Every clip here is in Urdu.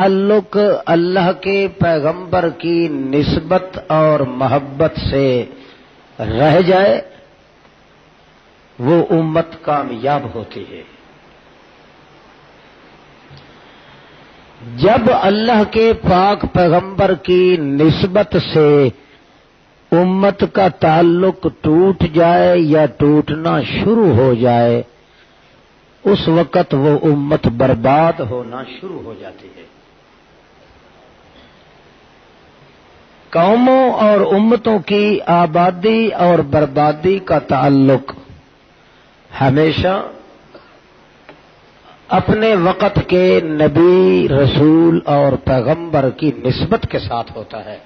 تعلق اللہ کے پیغمبر کی نسبت اور محبت سے رہ جائے وہ امت کامیاب ہوتی ہے۔ جب اللہ کے پاک پیغمبر کی نسبت سے امت کا تعلق ٹوٹ جائے یا ٹوٹنا شروع ہو جائے اس وقت وہ امت برباد ہونا شروع ہو جاتی ہے۔ قوموں اور امتوں کی آبادی اور بربادی کا تعلق ہمیشہ اپنے وقت کے نبی، رسول اور پیغمبر کی نسبت کے ساتھ ہوتا ہے۔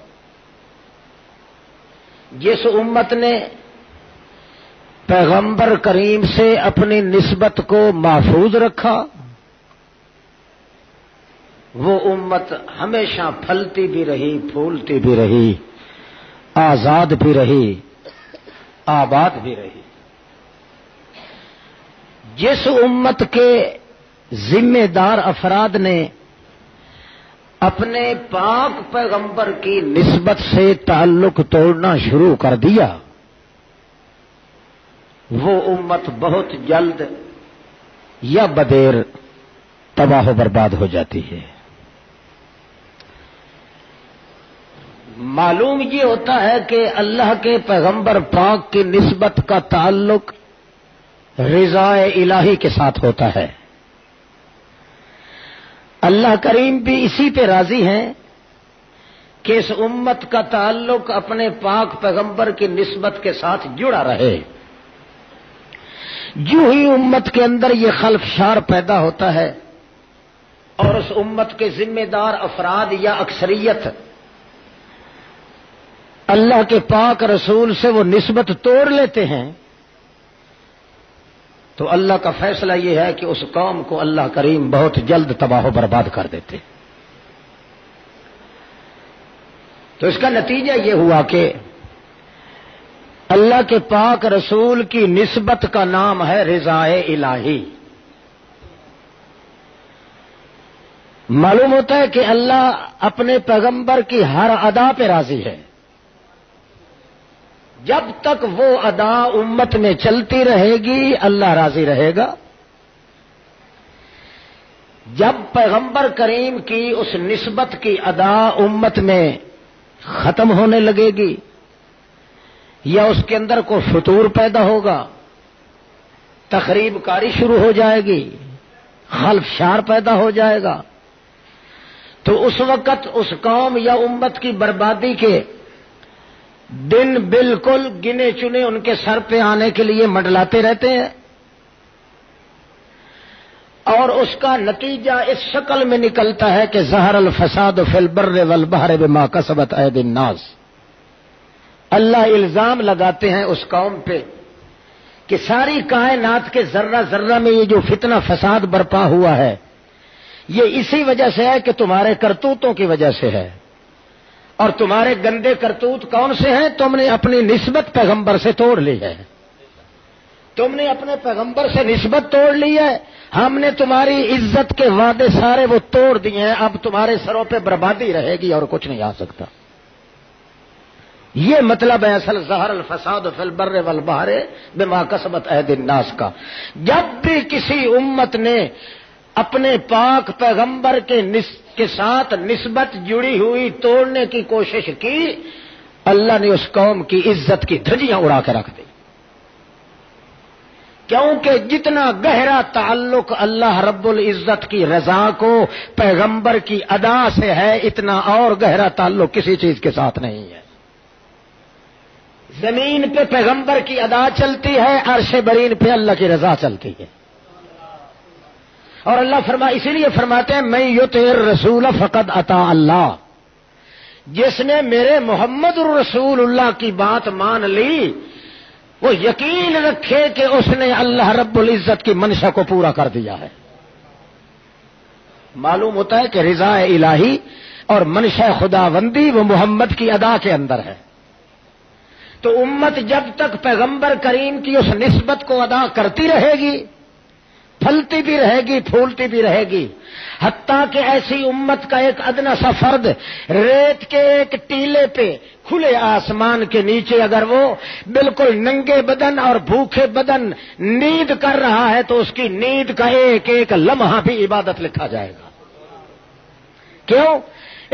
جس امت نے پیغمبر کریم سے اپنی نسبت کو محفوظ رکھا وہ امت ہمیشہ پھلتی بھی رہی، پھولتی بھی رہی، آزاد بھی رہی، آباد بھی رہی۔ جس امت کے ذمہ دار افراد نے اپنے پاک پیغمبر کی نسبت سے تعلق توڑنا شروع کر دیا وہ امت بہت جلد یا بدیر تباہ و برباد ہو جاتی ہے۔ معلوم یہ ہوتا ہے کہ اللہ کے پیغمبر پاک کی نسبت کا تعلق رضا الہی کے ساتھ ہوتا ہے۔ اللہ کریم بھی اسی پہ راضی ہیں کہ اس امت کا تعلق اپنے پاک پیغمبر کی نسبت کے ساتھ جڑا رہے۔ جو ہی امت کے اندر یہ خلفشار پیدا ہوتا ہے اور اس امت کے ذمہ دار افراد یا اکثریت اللہ کے پاک رسول سے وہ نسبت توڑ لیتے ہیں تو اللہ کا فیصلہ یہ ہے کہ اس قوم کو اللہ کریم بہت جلد تباہ و برباد کر دیتے۔ تو اس کا نتیجہ یہ ہوا کہ اللہ کے پاک رسول کی نسبت کا نام ہے رضا الہی۔ معلوم ہوتا ہے کہ اللہ اپنے پیغمبر کی ہر ادا پہ راضی ہے۔ جب تک وہ ادا امت میں چلتی رہے گی اللہ راضی رہے گا۔ جب پیغمبر کریم کی اس نسبت کی ادا امت میں ختم ہونے لگے گی یا اس کے اندر کوئی فتور پیدا ہوگا، تخریب کاری شروع ہو جائے گی، خلفشار پیدا ہو جائے گا، تو اس وقت اس قوم یا امت کی بربادی کے دن بالکل گنے چنے ان کے سر پہ آنے کے لیے منڈلاتے رہتے ہیں، اور اس کا نتیجہ اس شکل میں نکلتا ہے کہ ظہر الفساد فی البر والبحر بما کسبت ایدی الناس۔ اللہ الزام لگاتے ہیں اس قوم پہ کہ ساری کائنات کے ذرہ ذرہ میں یہ جو فتنہ فساد برپا ہوا ہے یہ اسی وجہ سے ہے کہ تمہارے کرتوتوں کی وجہ سے ہے۔ اور تمہارے گندے کرتوت کون سے ہیں؟ تم نے اپنی نسبت پیغمبر سے توڑ لی ہے، تم نے اپنے پیغمبر سے نسبت توڑ لی ہے، ہم نے تمہاری عزت کے وعدے سارے وہ توڑ دیے ہیں، اب تمہارے سروں پہ بربادی رہے گی اور کچھ نہیں آ سکتا۔ یہ مطلب ہے اصل ظہر الفساد فی البر والبحر بما کسبت ایدی الناس کا۔ جب بھی کسی امت نے اپنے پاک پیغمبر کے ساتھ نسبت جڑی ہوئی توڑنے کی کوشش کی اللہ نے اس قوم کی عزت کی دھجیاں اڑا کے رکھ دی، کیونکہ جتنا گہرا تعلق اللہ رب العزت کی رضا کو پیغمبر کی ادا سے ہے اتنا اور گہرا تعلق کسی چیز کے ساتھ نہیں ہے۔ زمین پہ پیغمبر کی ادا چلتی ہے، عرش برین پہ اللہ کی رضا چلتی ہے، اور اللہ اسی لیے فرماتے ہیں میں یطع الرسول فقد اطاع اللہ، جس نے میرے محمد الرسول اللہ کی بات مان لی وہ یقین رکھے کہ اس نے اللہ رب العزت کی منشا کو پورا کر دیا ہے۔ معلوم ہوتا ہے کہ رضا الہی اور منشا خداوندی وہ محمد کی ادا کے اندر ہے۔ تو امت جب تک پیغمبر کریم کی اس نسبت کو ادا کرتی رہے گی پھلتی بھی رہے گی، پھولتی بھی رہے گی، حتیٰ کہ ایسی امت کا ایک ادنا سا فرد ریت کے ایک ٹیلے پہ کھلے آسمان کے نیچے اگر وہ بالکل ننگے بدن اور بھوکے بدن نیند کر رہا ہے تو اس کی نیند کا ایک ایک لمحہ بھی عبادت لکھا جائے گا۔ کیوں؟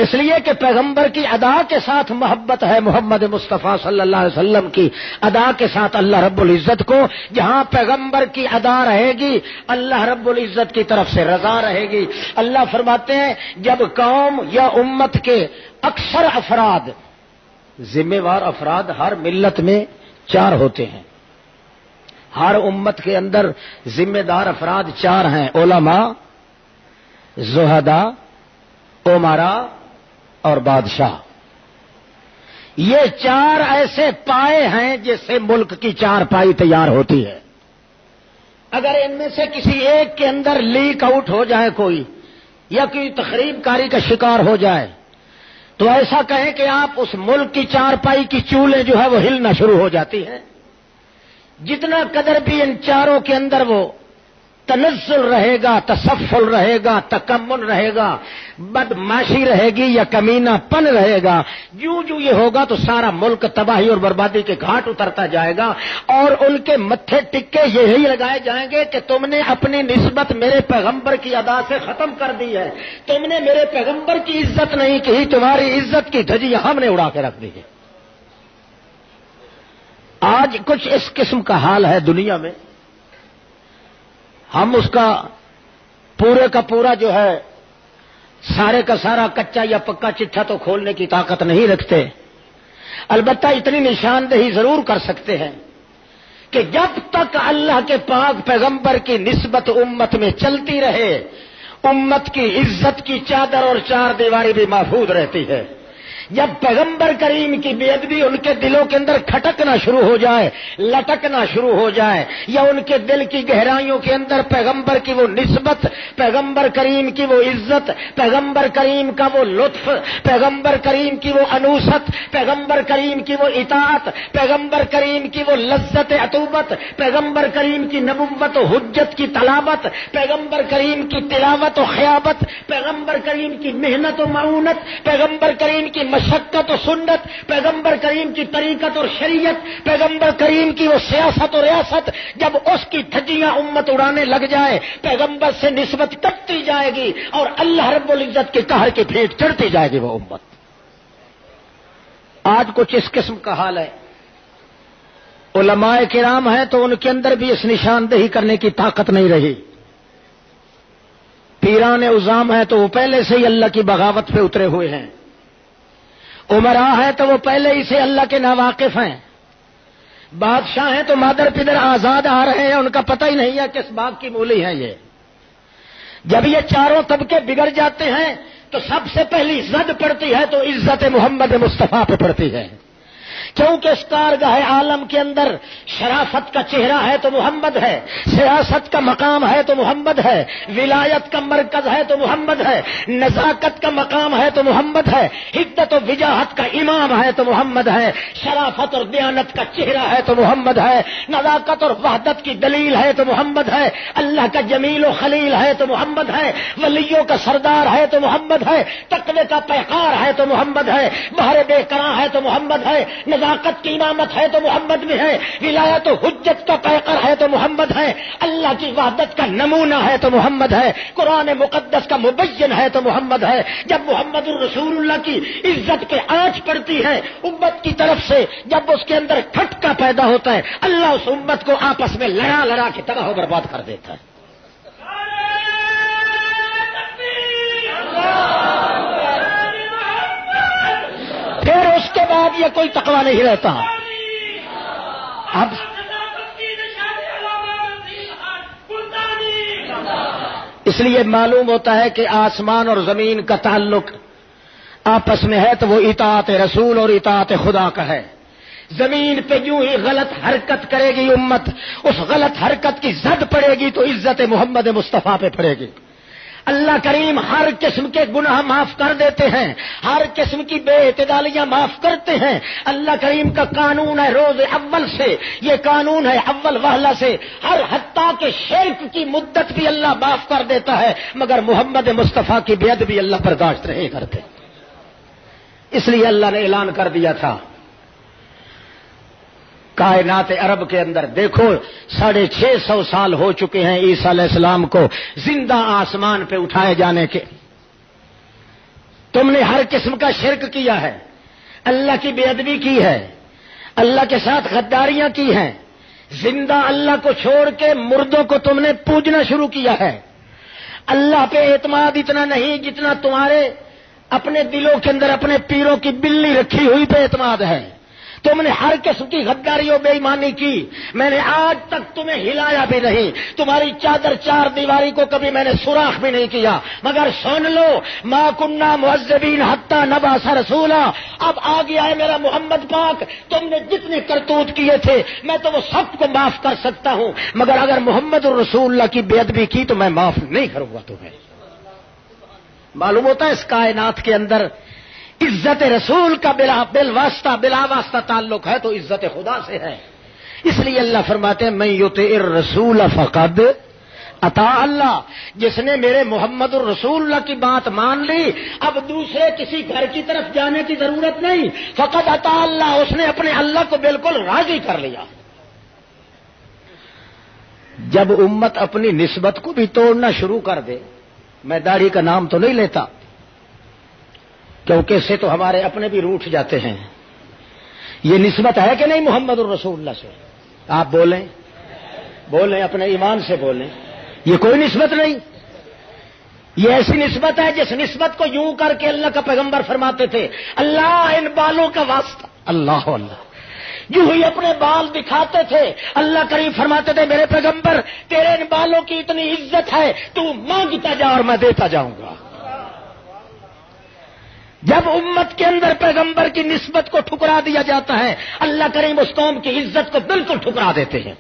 اس لیے کہ پیغمبر کی ادا کے ساتھ محبت ہے، محمد مصطفیٰ صلی اللہ علیہ وسلم کی ادا کے ساتھ اللہ رب العزت کو جہاں پیغمبر کی ادا رہے گی اللہ رب العزت کی طرف سے رضا رہے گی۔ اللہ فرماتے ہیں جب قوم یا امت کے اکثر افراد، ذمہ وار افراد ہر ملت میں 4 ہوتے ہیں، ہر امت کے اندر ذمہ دار افراد 4 ہیں، علماء، زہداء، امراء اور بادشاہ۔ یہ 4 ایسے پائے ہیں جس سے ملک کی 4 پائی تیار ہوتی ہے۔ اگر ان میں سے کسی ایک کے اندر لیک آؤٹ ہو جائے کوئی یا کوئی تخریب کاری کا شکار ہو جائے تو ایسا کہیں کہ آپ اس ملک کی 4 پائی کی چولیں جو ہے وہ ہلنا شروع ہو جاتی ہیں۔ جتنا قدر بھی ان 4 کے اندر وہ تنزل رہے گا، تسفل رہے گا، تکمل رہے گا، بدماشی رہے گی یا کمینہ پن رہے گا، جو یہ ہوگا تو سارا ملک تباہی اور بربادی کے گھاٹ اترتا جائے گا اور ان کے متھے ٹکے یہی لگائے جائیں گے کہ تم نے اپنی نسبت میرے پیغمبر کی ادا سے ختم کر دی ہے، تم نے میرے پیغمبر کی عزت نہیں کی، تمہاری عزت کی دھجی ہم نے اڑا کے رکھ دی ہے۔ آج کچھ اس قسم کا حال ہے دنیا میں، ہم اس کا پورے کا پورا جو ہے سارے کا سارا کچا یا پکا چٹھا تو کھولنے کی طاقت نہیں رکھتے، البتہ اتنی نشاندہی ضرور کر سکتے ہیں کہ جب تک اللہ کے پاک پیغمبر کی نسبت امت میں چلتی رہے امت کی عزت کی چادر اور 4 دیواری بھی محفوظ رہتی ہے۔ جب پیغمبر کریم کی بے ادبی ان کے دلوں کے اندر کھٹکنا شروع ہو جائے، لٹکنا شروع ہو جائے، یا ان کے دل کی گہرائیوں کے اندر پیغمبر کی وہ نسبت، پیغمبر کریم کی وہ عزت، پیغمبر کریم کا وہ لطف، پیغمبر کریم کی وہ انوست، پیغمبر کریم کی وہ اطاعت، پیغمبر کریم کی وہ لذت عطوبت، پیغمبر کریم کی نبوت و حجت کی تلاوت، پیغمبر کریم کی تلاوت و خیابت، پیغمبر کریم کی محنت و معونت، پیغمبر کریم کی مشقت و سنت، پیغمبر کریم کی طریقت اور شریعت، پیغمبر کریم کی وہ سیاست اور ریاست، جب اس کی دھجیاں امت اڑانے لگ جائے پیغمبر سے نسبت کٹتی جائے گی اور اللہ رب العزت کے قہر کی بھیٹ چڑھتی جائے گی وہ امت۔ آج کچھ اس قسم کا حال ہے، علماء کرام ہیں تو ان کے اندر بھی اس نشاندہی کرنے کی طاقت نہیں رہی، پیران عظام ہیں تو وہ پہلے سے ہی اللہ کی بغاوت پہ اترے ہوئے ہیں، امراء ہیں تو وہ ہی سے اللہ کے ناواقف ہیں، بادشاہ ہیں تو مادر پدر آزاد آ رہے ہیں، ان کا پتہ ہی نہیں ہے کس باغ کی مولی ہے یہ۔ جب یہ 4 طبقے بگڑ جاتے ہیں تو سب سے پہلی زد پڑتی ہے تو عزت محمد مصطفیٰ پہ پڑتی ہے، کیونکہ اس کارگاہ عالم کے اندر شرافت کا چہرہ ہے تو محمد ہے، سیاست کا مقام ہے تو محمد ہے، ولایت کا مرکز ہے تو محمد ہے، نزاکت کا مقام ہے تو محمد ہے، حدت و وجاہت کا امام ہے تو محمد ہے، شرافت اور دیانت کا چہرہ ہے تو محمد ہے، نزاکت اور وحدت کی دلیل ہے تو محمد ہے، اللہ کا جمیل و خلیل ہے تو محمد ہے، ولیوں کا سردار ہے تو محمد ہے، تقوی کا پیکار ہے تو محمد ہے، بہر بے کراں ہے تو محمد ہے، نزاکت کی امامت ہے تو محمد میں ہے، ولایت و حجت کا پیکر ہے تو محمد ہے، اللہ کی وحدت کا نمونہ ہے تو محمد ہے، قرآن مقدس کا مبین ہے تو محمد ہے۔ جب محمد الرسول اللہ کی عزت کے آنچ پڑتی ہے امت کی طرف سے، جب اس کے اندر کھٹکا پیدا ہوتا ہے اللہ اس امت کو آپس میں لڑا لڑا کے تباہ و برباد کر دیتا ہے۔ پھر اس کے بعد یہ کوئی تقویٰ نہیں رہتا۔ اب اس لیے معلوم ہوتا ہے کہ آسمان اور زمین کا تعلق آپس میں ہے تو وہ اطاعت رسول اور اطاعت خدا کا ہے۔ زمین پہ یوں ہی غلط حرکت کرے گی امت، اس غلط حرکت کی زد پڑے گی تو عزت محمد مصطفیٰ پہ پڑے گی۔ اللہ کریم ہر قسم کے گناہ معاف کر دیتے ہیں، ہر قسم کی بے اعتدالیاں معاف کرتے ہیں۔ اللہ کریم کا قانون ہے روز اول سے، یہ قانون ہے اول وہلہ سے، ہر حتیٰ کہ شرک کی مدت بھی اللہ معاف کر دیتا ہے، مگر محمد مصطفیٰ کی بے ادبی اللہ برداشت نہیں کرتے۔ اس لیے اللہ نے اعلان کر دیا تھا کائنات عرب کے اندر، دیکھو 650 سال ہو چکے ہیں عیسیٰ علیہ السلام کو زندہ آسمان پہ اٹھائے جانے کے، تم نے ہر قسم کا شرک کیا ہے، اللہ کی بے ادبی کی ہے، اللہ کے ساتھ غداریاں کی ہیں، زندہ اللہ کو چھوڑ کے مردوں کو تم نے پوجنا شروع کیا ہے۔ اللہ پہ اعتماد اتنا نہیں جتنا تمہارے اپنے دلوں کے اندر اپنے پیروں کی بلی رکھی ہوئی پہ اعتماد ہے۔ تم نے ہر قسم کی غداری و بے ایمانی کی، میں نے آج تک تمہیں ہلایا بھی نہیں، تمہاری چادر چار دیواری کو کبھی میں نے سوراخ بھی نہیں کیا، مگر سن لو ما کننا معذبین حتی نبعث رسولا، اب آ گیا ہے میرا محمد پاک، تم نے جتنے کرتوت کیے تھے میں تو وہ سب کو معاف کر سکتا ہوں، مگر اگر محمد الرسول اللہ کی بے ادبی کی تو میں معاف نہیں کروں گا تمہیں۔ معلوم ہوتا ہے اس کائنات کے اندر عزت رسول کا بلا واسطہ تعلق ہے تو عزت خدا سے ہے۔ اس لیے اللہ فرماتے ہیں من یطع الرسول فقد اطاع اللہ، جس نے میرے محمد الرسول اللہ کی بات مان لی اب دوسرے کسی گھر کی طرف جانے کی ضرورت نہیں، فقد اطاع اللہ، اس نے اپنے اللہ کو بالکل راضی کر لیا۔ جب امت اپنی نسبت کو بھی توڑنا شروع کر دے، میں داڑھی کا نام تو نہیں لیتا کیونکہ اس سے تو ہمارے اپنے بھی روٹھ جاتے ہیں، یہ نسبت ہے کہ نہیں محمد الرسول اللہ سے؟ آپ بولیں اپنے ایمان سے بولیں، یہ کوئی نسبت نہیں، یہ ایسی نسبت ہے جس نسبت کو یوں کر کے اللہ کا پیغمبر فرماتے تھے اللہ ان بالوں کا واسطہ، اللہ یوں ہی اپنے بال دکھاتے تھے، اللہ کریم فرماتے تھے میرے پیغمبر تیرے ان بالوں کی اتنی عزت ہے تو مانگتا جا اور میں دیتا جاؤں گا۔ جب امت کے اندر پیغمبر کی نسبت کو ٹھکرا دیا جاتا ہے اللہ کریم اس قوم کی عزت کو بالکل ٹھکرا دیتے ہیں۔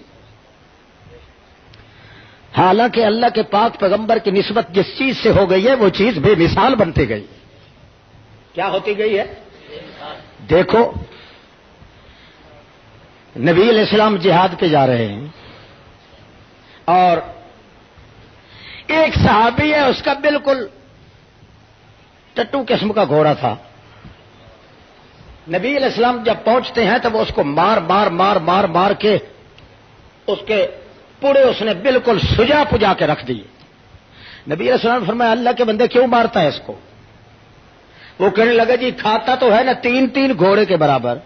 حالانکہ اللہ کے پاک پیغمبر کی نسبت جس چیز سے ہو گئی ہے وہ چیز بے مثال بنتی گئی۔ کیا ہوتی گئی ہے؟ دیکھو نبی علیہ السلام جہاد پہ جا رہے ہیں اور ایک صحابی ہے اس کا بالکل ٹٹو قسم کا گھوڑا تھا، نبی علیہ السلام جب پہنچتے ہیں تو وہ اس کو مار کے اس کے پوڑے اس نے بالکل سجا پجا کے رکھ دیے۔ نبی علیہ السلام نے فرمایا اللہ کے بندے کیوں مارتا ہے اس کو؟ وہ کہنے لگا جی کھاتا تو ہے نا 3 گھوڑے کے برابر،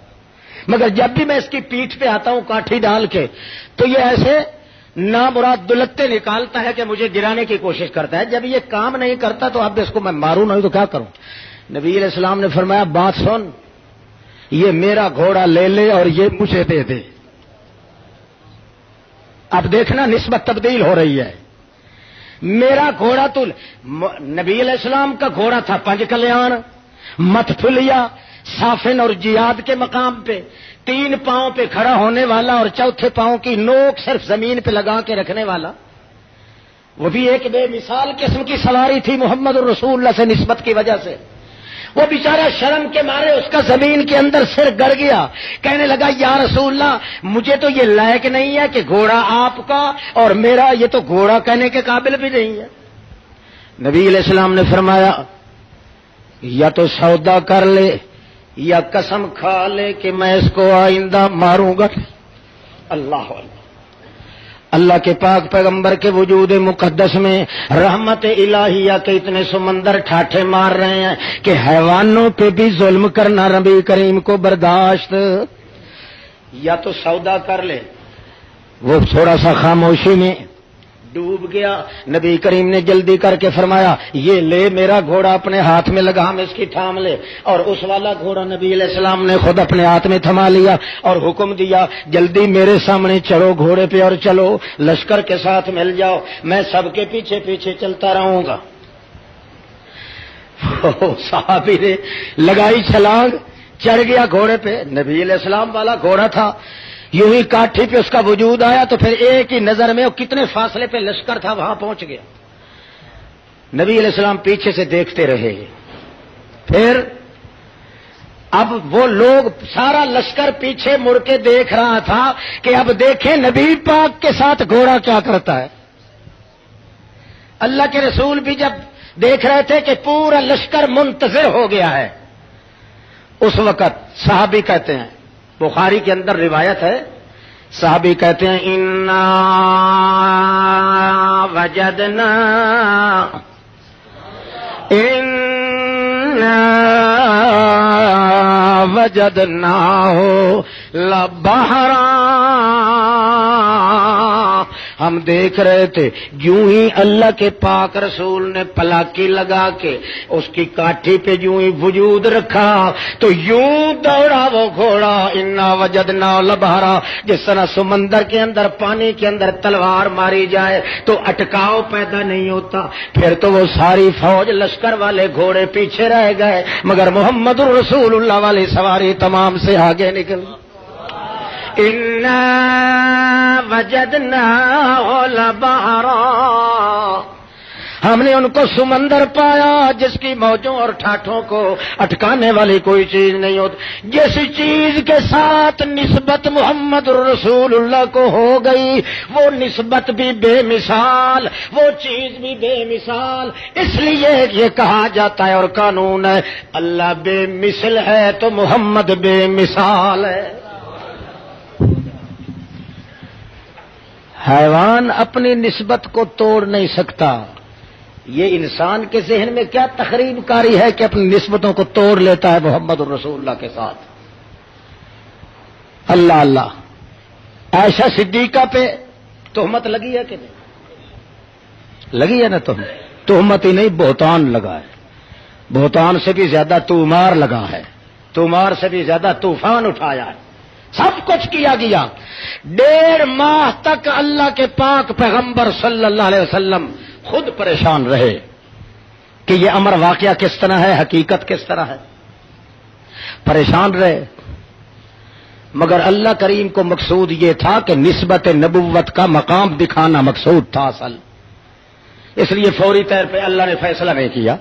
مگر جب بھی میں اس کی پیٹھ پہ آتا ہوں کاٹھی ڈال کے تو یہ ایسے نامراد دلتے نکالتا ہے کہ مجھے گرانے کی کوشش کرتا ہے، جب یہ کام نہیں کرتا تو اب اس کو میں ماروں نہیں تو کیا کروں؟ نبی علیہ السلام نے فرمایا بات سن، یہ میرا گھوڑا لے لے اور یہ مجھے دے دے۔ اب دیکھنا نسبت تبدیل ہو رہی ہے، میرا گھوڑا تو نبی علیہ السلام کا گھوڑا تھا پنج کلیان متفلیہ صافن اور جیاد کے مقام پہ 3 پاؤں پہ کھڑا ہونے والا اور چوتھے پاؤں کی نوک صرف زمین پہ لگا کے رکھنے والا، وہ بھی ایک بے مثال قسم کی سواری تھی محمد الرسول اللہ سے نسبت کی وجہ سے۔ وہ بیچارہ شرم کے مارے اس کا زمین کے اندر سر گڑ گیا، کہنے لگا یا رسول اللہ مجھے تو یہ لائق نہیں ہے کہ گھوڑا آپ کا اور میرا یہ تو گھوڑا کہنے کے قابل بھی نہیں ہے۔ نبی علیہ السلام نے فرمایا یا تو سودا کر لے یا قسم کھا لے کہ میں اس کو آئندہ ماروں گا۔ اللہ اللہ کے پاک پیغمبر کے وجود مقدس میں رحمت الہیہ کے اتنے سمندر ٹھاٹھے مار رہے ہیں کہ حیوانوں پہ بھی ظلم کرنا نبی کریم کو برداشت۔ یا تو سودا کر لے، وہ تھوڑا سا خاموشی میں ڈوب گیا، نبی کریم نے جلدی کر کے فرمایا یہ لے میرا گھوڑا اپنے ہاتھ میں لگام اس کی تھام لے، اور اس والا گھوڑا نبی علیہ السلام نے خود اپنے ہاتھ میں تھما لیا اور حکم دیا جلدی میرے سامنے چڑھو گھوڑے پہ اور چلو، لشکر کے ساتھ مل جاؤ، میں سب کے پیچھے پیچھے چلتا رہوں گا۔ صحابی نے لگائی چھلانگ، چڑھ گیا گھوڑے پہ، نبی علیہ السلام والا گھوڑا تھا، یوں ہی کاٹھی پہ اس کا وجود آیا تو پھر ایک ہی نظر میں وہ کتنے فاصلے پہ لشکر تھا وہاں پہنچ گیا۔ نبی علیہ السلام پیچھے سے دیکھتے رہے. پھر اب وہ لوگ سارا لشکر پیچھے مڑ کے دیکھ رہا تھا کہ اب دیکھیں نبی پاک کے ساتھ گھوڑا کیا کرتا ہے. اللہ کے رسول بھی جب دیکھ رہے تھے کہ پورا لشکر منتظر ہو گیا ہے، اس وقت صحابی کہتے ہیں، بخاری کے اندر روایت ہے، صحابی کہتے ہیں انا وجدنا وجدناه لبحرا، ہم دیکھ رہے تھے یوں ہی اللہ کے پاک رسول نے پلاکی لگا کے اس کی کاٹھی پہ یوں ہی وجود رکھا تو یوں دوڑا وہ گھوڑا، انا وجدنا لبحرا، جس طرح سمندر کے اندر پانی کے اندر تلوار ماری جائے تو اٹکاؤ پیدا نہیں ہوتا. پھر تو وہ ساری فوج لشکر والے گھوڑے پیچھے رہ گئے مگر محمد رسول اللہ والی سواری تمام سے آگے نکل. اِنَّا وَجَدْنَاهُ لَبَحْرًا، ہم نے ان کو سمندر پایا جس کی موجوں اور ٹھاٹھوں کو اٹکانے والی کوئی چیز نہیں ہوتی. جس چیز کے ساتھ نسبت محمد رسول اللہ کو ہو گئی وہ نسبت بھی بے مثال، وہ چیز بھی بے مثال. اس لیے یہ کہا جاتا ہے اور قانون ہے، اللہ بے مثل ہے تو محمد بے مثال ہے. حیوان اپنی نسبت کو توڑ نہیں سکتا. یہ انسان کے ذہن میں کیا تخریب کاری ہے کہ اپنی نسبتوں کو توڑ لیتا ہے محمد الرسول اللہ کے ساتھ. اللہ اللہ، عائشہ صدیقہ پہ تہمت لگی ہے کہ نہیں لگی ہے نا؟ تہمت ہی نہیں، بہتان لگا ہے. بہتان سے بھی زیادہ تومار لگا ہے، تومار سے بھی زیادہ طوفان اٹھایا ہے. سب کچھ کیا گیا. 1.5 ماہ تک اللہ کے پاک پیغمبر صلی اللہ علیہ وسلم خود پریشان رہے کہ یہ امر واقعہ کس طرح ہے، حقیقت کس طرح ہے. پریشان رہے مگر اللہ کریم کو مقصود یہ تھا کہ نسبت نبوت کا مقام دکھانا مقصود تھا اصل. اس لیے فوری طور پہ اللہ نے فیصلہ نہیں کیا.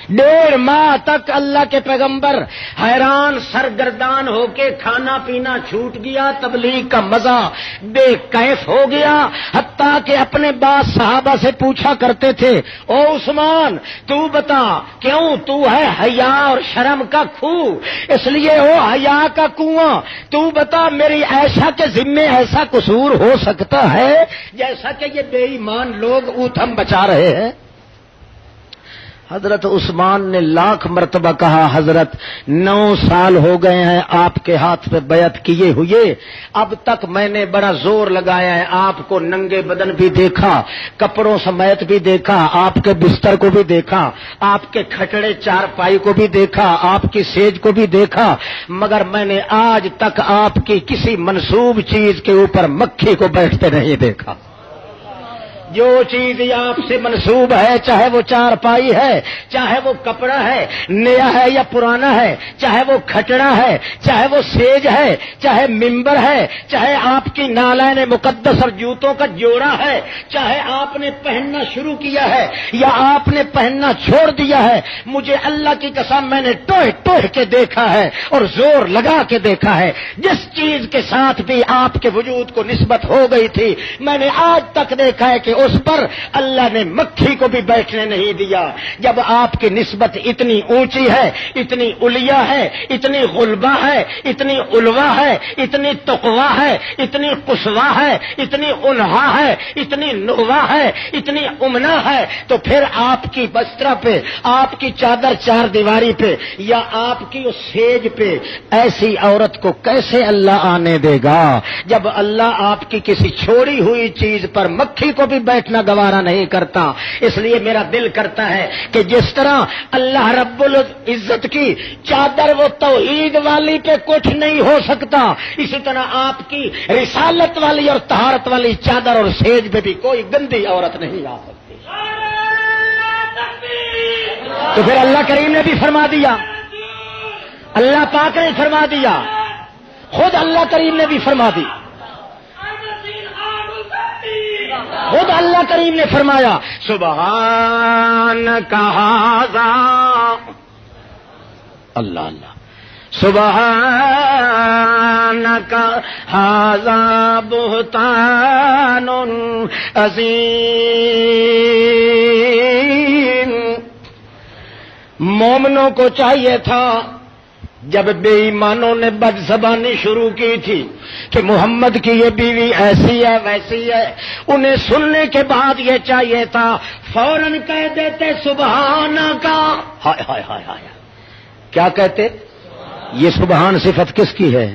1.5 ماہ تک اللہ کے پیغمبر حیران سرگردان ہو کے کھانا پینا چھوٹ گیا، تبلیغ کا مزہ بے کیف ہو گیا. حتیٰ کہ اپنے بعض صحابہ سے پوچھا کرتے تھے، او عثمان تو بتا کیوں تو ہے حیا اور شرم کا کھو، اس لیے او حیا کا کنواں، تو بتا میری عائشہ کے ذمے ایسا قصور ہو سکتا ہے جیسا کہ یہ بے ایمان لوگ اوتھم بچا رہے ہیں. حضرت عثمان نے 1,00,000 مرتبہ کہا، حضرت 9 سال ہو گئے ہیں آپ کے ہاتھ پہ بیعت کیے ہوئے، اب تک میں نے بڑا زور لگایا ہے، آپ کو ننگے بدن بھی دیکھا، کپڑوں سمیت بھی دیکھا، آپ کے بستر کو بھی دیکھا، آپ کے کھٹڑے چارپائی کو بھی دیکھا، آپ کی سیج کو بھی دیکھا، مگر میں نے آج تک آپ کی کسی منسوب چیز کے اوپر مکھی کو بیٹھتے نہیں دیکھا. جو چیز آپ سے منسوب ہے، چاہے وہ چارپائی ہے، چاہے وہ کپڑا ہے نیا ہے یا پرانا ہے، چاہے وہ کھٹڑا ہے، چاہے وہ سیج ہے، چاہے ممبر ہے، چاہے آپ کی نالین مقدس اور جوتوں کا جوڑا ہے، چاہے آپ نے پہننا شروع کیا ہے یا آپ نے پہننا چھوڑ دیا ہے، مجھے اللہ کی قسم میں نے ٹوہ ٹوہ کے دیکھا ہے اور زور لگا کے دیکھا ہے. جس چیز کے ساتھ بھی آپ کے وجود کو نسبت ہو گئی تھی میں نے آج تک دیکھا ہے کہ اس پر اللہ نے مکھی کو بھی بیٹھنے نہیں دیا. جب آپ کی نسبت اتنی اونچی ہے، اتنی علیا ہے، اتنی غلبہ ہے، اتنی علوا ہے، اتنی تقوا ہے، اتنی قصوا ہے، اتنی انہا ہے، اتنی نوا ہے، اتنی امنا ہے، تو پھر آپ کی بستر پہ، آپ کی چادر چار دیواری پہ یا آپ کی اس سیج پہ ایسی عورت کو کیسے اللہ آنے دے گا؟ جب اللہ آپ کی کسی چھوڑی ہوئی چیز پر مکھی کو بھی بیٹھنا گوارا نہیں کرتا. اس لیے میرا دل کرتا ہے کہ جس طرح اللہ رب العزت کی چادر وہ توحید والی پہ کچھ نہیں ہو سکتا، اسی طرح آپ کی رسالت والی اور طہارت والی چادر اور سیج پہ بھی کوئی گندی عورت نہیں آ سکتی. تو پھر اللہ کریم نے بھی فرما دیا، اللہ پاک نے فرما دیا، خود اللہ کریم نے بھی فرما دی. خود اللہ کریم نے فرمایا سبحانک ھذا، اللہ اللہ، سبحانک ھذا بہتان عظیم۔ مومنوں کو چاہیے تھا جب بے ایمانوں نے بد زبانی شروع کی تھی کہ محمد کی یہ بیوی ایسی ہے ویسی ہے، انہیں سننے کے بعد یہ چاہیے تھا فوراً کہہ دیتے سبحانک، ہائے ہائے ہائے ہائے، کیا کہتے؟ یہ سبحان صفت کس کی ہے؟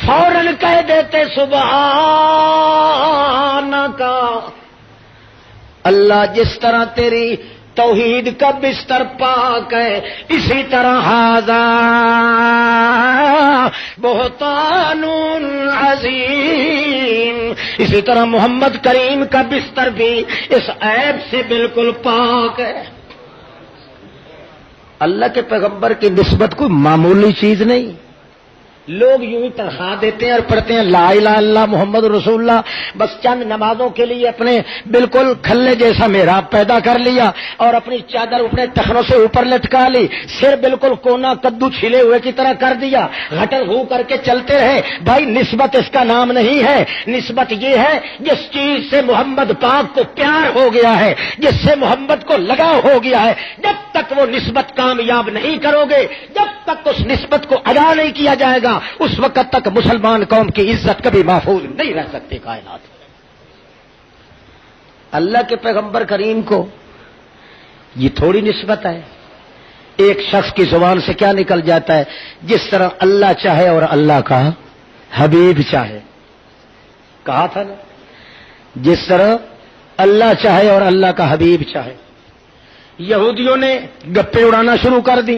فوراً کہہ دیتے سبحانک، اللہ جس طرح تیری توحید کا بستر پاک ہے اسی طرح ھذا بہتان عظیم، اسی طرح محمد کریم کا بستر بھی اس عیب سے بالکل پاک ہے۔ اللہ کے پیغمبر کی نسبت کوئی معمولی چیز نہیں۔ لوگ یوں ہی تنخواہ دیتے ہیں اور پڑھتے ہیں لا الہ الا اللہ محمد رسول اللہ، بس چند نمازوں کے لیے اپنے بالکل کھلے جیسا محراب پیدا کر لیا اور اپنی چادر اپنے ٹخنوں سے اوپر لٹکا لی، سر بالکل کونا کدو چھلے ہوئے کی طرح کر دیا، گھٹر ہو کر کے چلتے رہے۔ بھائی نسبت اس کا نام نہیں ہے، نسبت یہ ہے جس چیز سے محمد پاک کو پیار ہو گیا ہے، جس سے محمد کو لگاؤ ہو گیا ہے، جب تک وہ نسبت کامیاب نہیں کرو گے، جب تک اس نسبت کو ادا نہیں کیا جائے گا، اس وقت تک مسلمان قوم کی عزت کبھی محفوظ نہیں رہ سکتی کائنات۔ اللہ کے پیغمبر کریم کو یہ تھوڑی نسبت ہے، ایک شخص کی زبان سے کیا نکل جاتا ہے؟ جس طرح اللہ چاہے اور اللہ کا حبیب چاہے، کہا تھا نا، جس طرح اللہ چاہے اور اللہ کا حبیب چاہے۔ یہودیوں نے گپے اڑانا شروع کر دی،